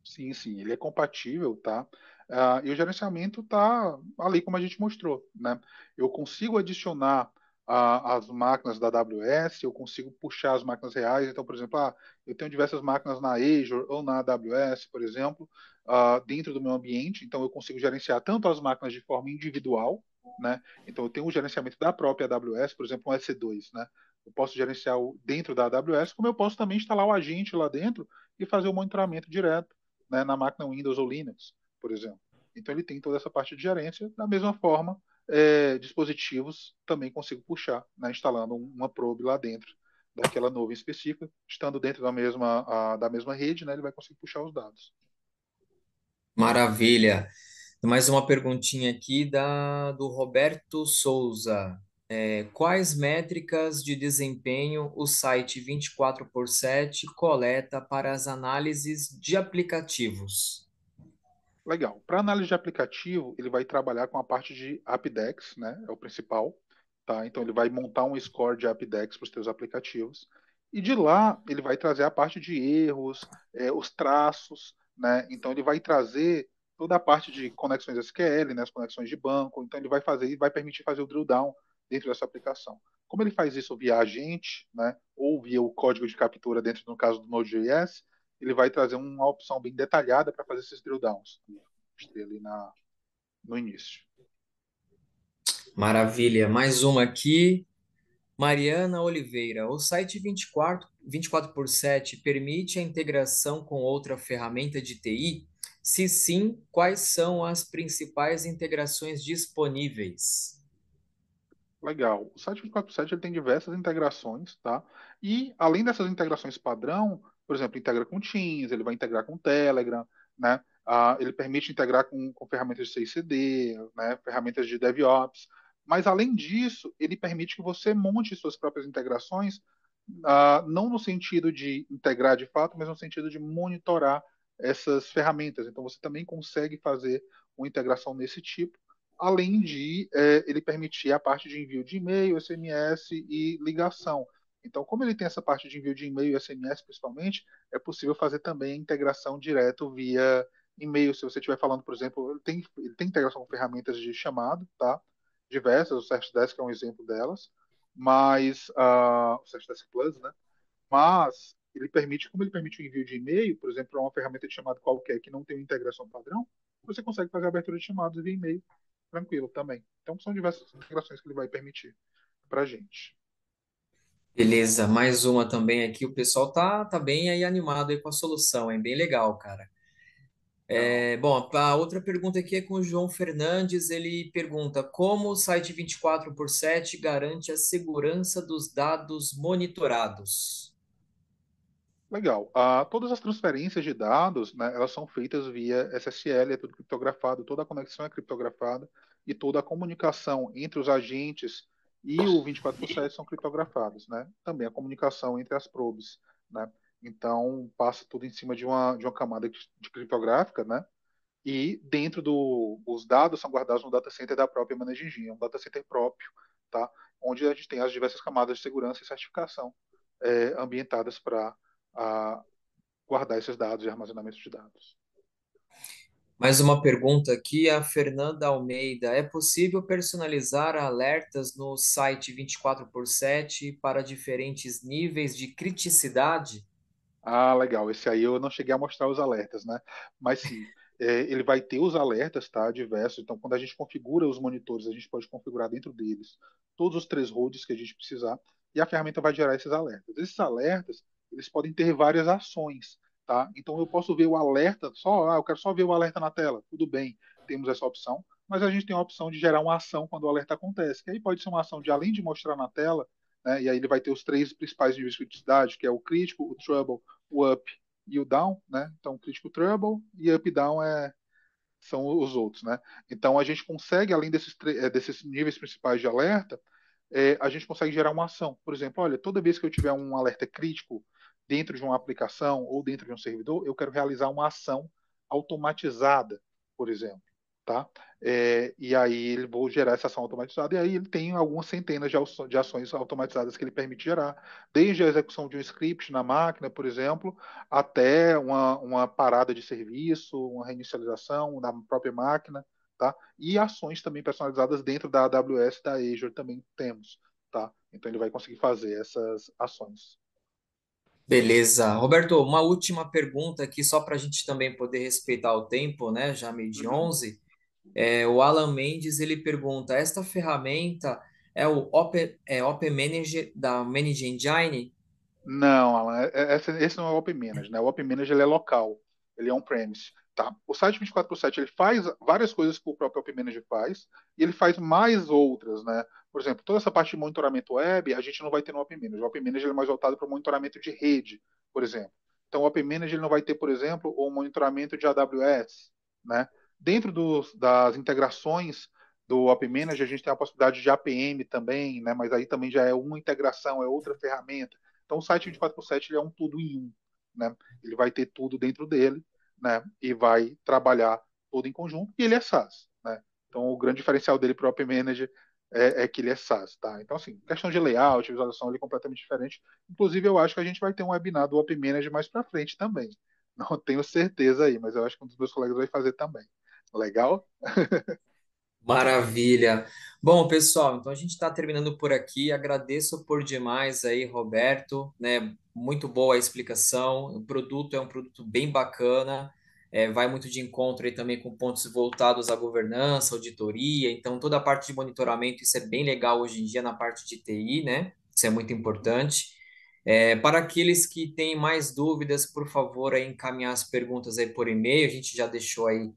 Sim, sim, ele é compatível, tá? E o gerenciamento tá ali como a gente mostrou, né? Eu consigo adicionar as máquinas da AWS, eu consigo puxar as máquinas reais. Então, por exemplo, eu tenho diversas máquinas na Azure ou na AWS, por exemplo, dentro do meu ambiente. Então, eu consigo gerenciar tanto as máquinas de forma individual, né? Então, eu tenho o gerenciamento da própria AWS, por exemplo, um EC2, né? Eu posso gerenciar dentro da AWS, como eu posso também instalar o agente lá dentro e fazer o monitoramento direto, né, na máquina Windows ou Linux, por exemplo. Então ele tem toda essa parte de gerência. Da mesma forma, dispositivos também consigo puxar, né, instalando uma probe lá dentro daquela nuvem específica, estando dentro da mesma rede, né, ele vai conseguir puxar os dados. Maravilha. Mais uma perguntinha aqui do Roberto Souza. Quais métricas de desempenho o site 24 por 7 coleta para as análises de aplicativos? Legal. Para análise de aplicativo, ele vai trabalhar com a parte de Apdex, né? É o principal, tá? Então ele vai montar um score de Apdex para os seus aplicativos. E de lá ele vai trazer a parte de erros, os traços, né? Então ele vai trazer toda a parte de conexões SQL, né? As conexões de banco. Então ele vai fazer e vai permitir fazer o drill down dentro dessa aplicação. Como ele faz isso via agente, né? Ou via o código de captura dentro, no caso do Node.js, ele vai trazer uma opção bem detalhada para fazer esses drill downs. Mostrei ali no início. Maravilha. Mais uma aqui. Mariana Oliveira, o site 24 por 7 permite a integração com outra ferramenta de TI? Se sim, quais são as principais integrações disponíveis? Legal. O site 24/7 ele tem diversas integrações, tá? E além dessas integrações padrão, por exemplo, integra com Teams, ele vai integrar com Telegram, né? Ele permite integrar com ferramentas de CI/CD, né? Ferramentas de DevOps. Mas além disso, ele permite que você monte suas próprias integrações, não no sentido de integrar de fato, mas no sentido de monitorar essas ferramentas. Então você também consegue fazer uma integração nesse tipo, além de ele permitir a parte de envio de e-mail, SMS e ligação. Então, como ele tem essa parte de envio de e-mail e SMS principalmente, é possível fazer também a integração direto via e-mail. Se você estiver falando, por exemplo, ele tem integração com ferramentas de chamado, tá? Diversas, o Service Desk é um exemplo delas. mas o Site Desk Plus, né? Mas ele permite, como ele permite o envio de e-mail, por exemplo, uma ferramenta de chamado qualquer que não tem uma integração padrão, você consegue fazer a abertura de chamados via e-mail tranquilo também. Então são diversas integrações que ele vai permitir para a gente. Beleza, mais uma também aqui. O pessoal tá bem aí animado aí com a solução, é bem legal, cara. Legal. Bom, a outra pergunta aqui é com o João Fernandes. Ele pergunta: como o site 24/7 garante a segurança dos dados monitorados? Legal. Todas as transferências de dados, né, elas são feitas via SSL, é tudo criptografado, toda a conexão é criptografada e toda a comunicação entre os agentes e o 24/7 são criptografadas, né? Também a comunicação entre as probes, né? Então, passa tudo em cima de uma camada de criptográfica, né? E dentro os dados são guardados no data center da própria Managed Engine, é um data center próprio, tá? Onde a gente tem as diversas camadas de segurança e certificação ambientadas para guardar esses dados e armazenamento de dados. Mais uma pergunta aqui, a Fernanda Almeida. É possível personalizar alertas no site 24/7 para diferentes níveis de criticidade? Legal. Esse aí eu não cheguei a mostrar os alertas, né? Mas sim, ele vai ter os alertas, tá? Diversos. Então, quando a gente configura os monitores, a gente pode configurar dentro deles todos os thresholds que a gente precisar e a ferramenta vai gerar esses alertas. Esses alertas, eles podem ter várias ações, tá? Então, eu posso ver o alerta só, eu quero só ver o alerta na tela. Tudo bem, temos essa opção, mas a gente tem a opção de gerar uma ação quando o alerta acontece, que aí pode ser uma ação de, além de mostrar na tela, né? E aí ele vai ter os três principais níveis de criticidade, que é o crítico, o trouble, o up e o down, né? Então, crítico trouble e up down são os outros, né? Então, a gente consegue, além desses níveis principais de alerta, a gente consegue gerar uma ação. Por exemplo, olha, toda vez que eu tiver um alerta crítico dentro de uma aplicação ou dentro de um servidor, eu quero realizar uma ação automatizada, por exemplo, tá? E aí ele vou gerar essa ação automatizada e aí ele tem algumas centenas de ações automatizadas que ele permite gerar, desde a execução de um script na máquina, por exemplo, até uma parada de serviço, uma reinicialização na própria máquina, tá? E ações também personalizadas dentro da AWS, da Azure também temos, tá? Então ele vai conseguir fazer essas ações. Beleza. Roberto, uma última pergunta aqui, só para a gente também poder respeitar o tempo, né? Já meio de Uhum. 11. O Alan Mendes, ele pergunta, esta ferramenta é o Open Manager da Manage Engine? Não, Alan, esse não é o Open Manager, né? O Open Manager ele é local, ele é on-premise, tá? O site 24/7 ele faz várias coisas que o próprio Open Manager faz e ele faz mais outras, né? Por exemplo, toda essa parte de monitoramento web a gente não vai ter no Open Manager. O Open Manager ele é mais voltado para o monitoramento de rede, por exemplo. Então, o Open Manager ele não vai ter, por exemplo, o monitoramento de AWS, né? Dentro das integrações do Open Manager, a gente tem a possibilidade de APM também, né? Mas aí também já é uma integração, é outra ferramenta. Então, o site 24/7 ele é um tudo em um, né? Ele vai ter tudo dentro dele, né? E vai trabalhar todo em conjunto. E ele é SaaS, né? Então, o grande diferencial dele para o Open Manager é que ele é SaaS, tá? Então, assim, questão de layout, visualização, ele é completamente diferente. Inclusive, eu acho que a gente vai ter um webinar do Open Manager mais para frente também. Não tenho certeza aí, mas eu acho que um dos meus colegas vai fazer também. Legal? Maravilha. Bom, pessoal, então a gente está terminando por aqui. Agradeço por demais aí, Roberto, né? Muito boa a explicação. O produto é um produto bem bacana, vai muito de encontro aí também com pontos voltados à governança, auditoria. Então, toda a parte de monitoramento, isso é bem legal hoje em dia na parte de TI, né? Isso é muito Uhum. importante. Para aqueles que têm mais dúvidas, por favor, aí encaminhar as perguntas aí por e-mail. A gente já deixou aí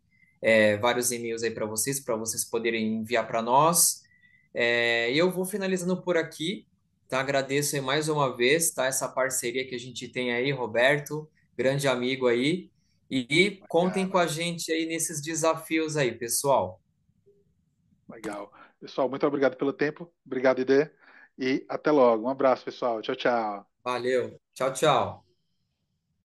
vários e-mails aí para vocês poderem enviar para nós. E eu vou finalizando por aqui, tá? Agradeço aí mais uma vez, tá? Essa parceria que a gente tem aí, Roberto, grande amigo aí. E contem com a Bacana. gente aí nesses desafios aí, pessoal. Legal. Pessoal, muito obrigado pelo tempo. Obrigado, Ide. E até logo. Um abraço, pessoal. Tchau, tchau. Valeu. Tchau, tchau.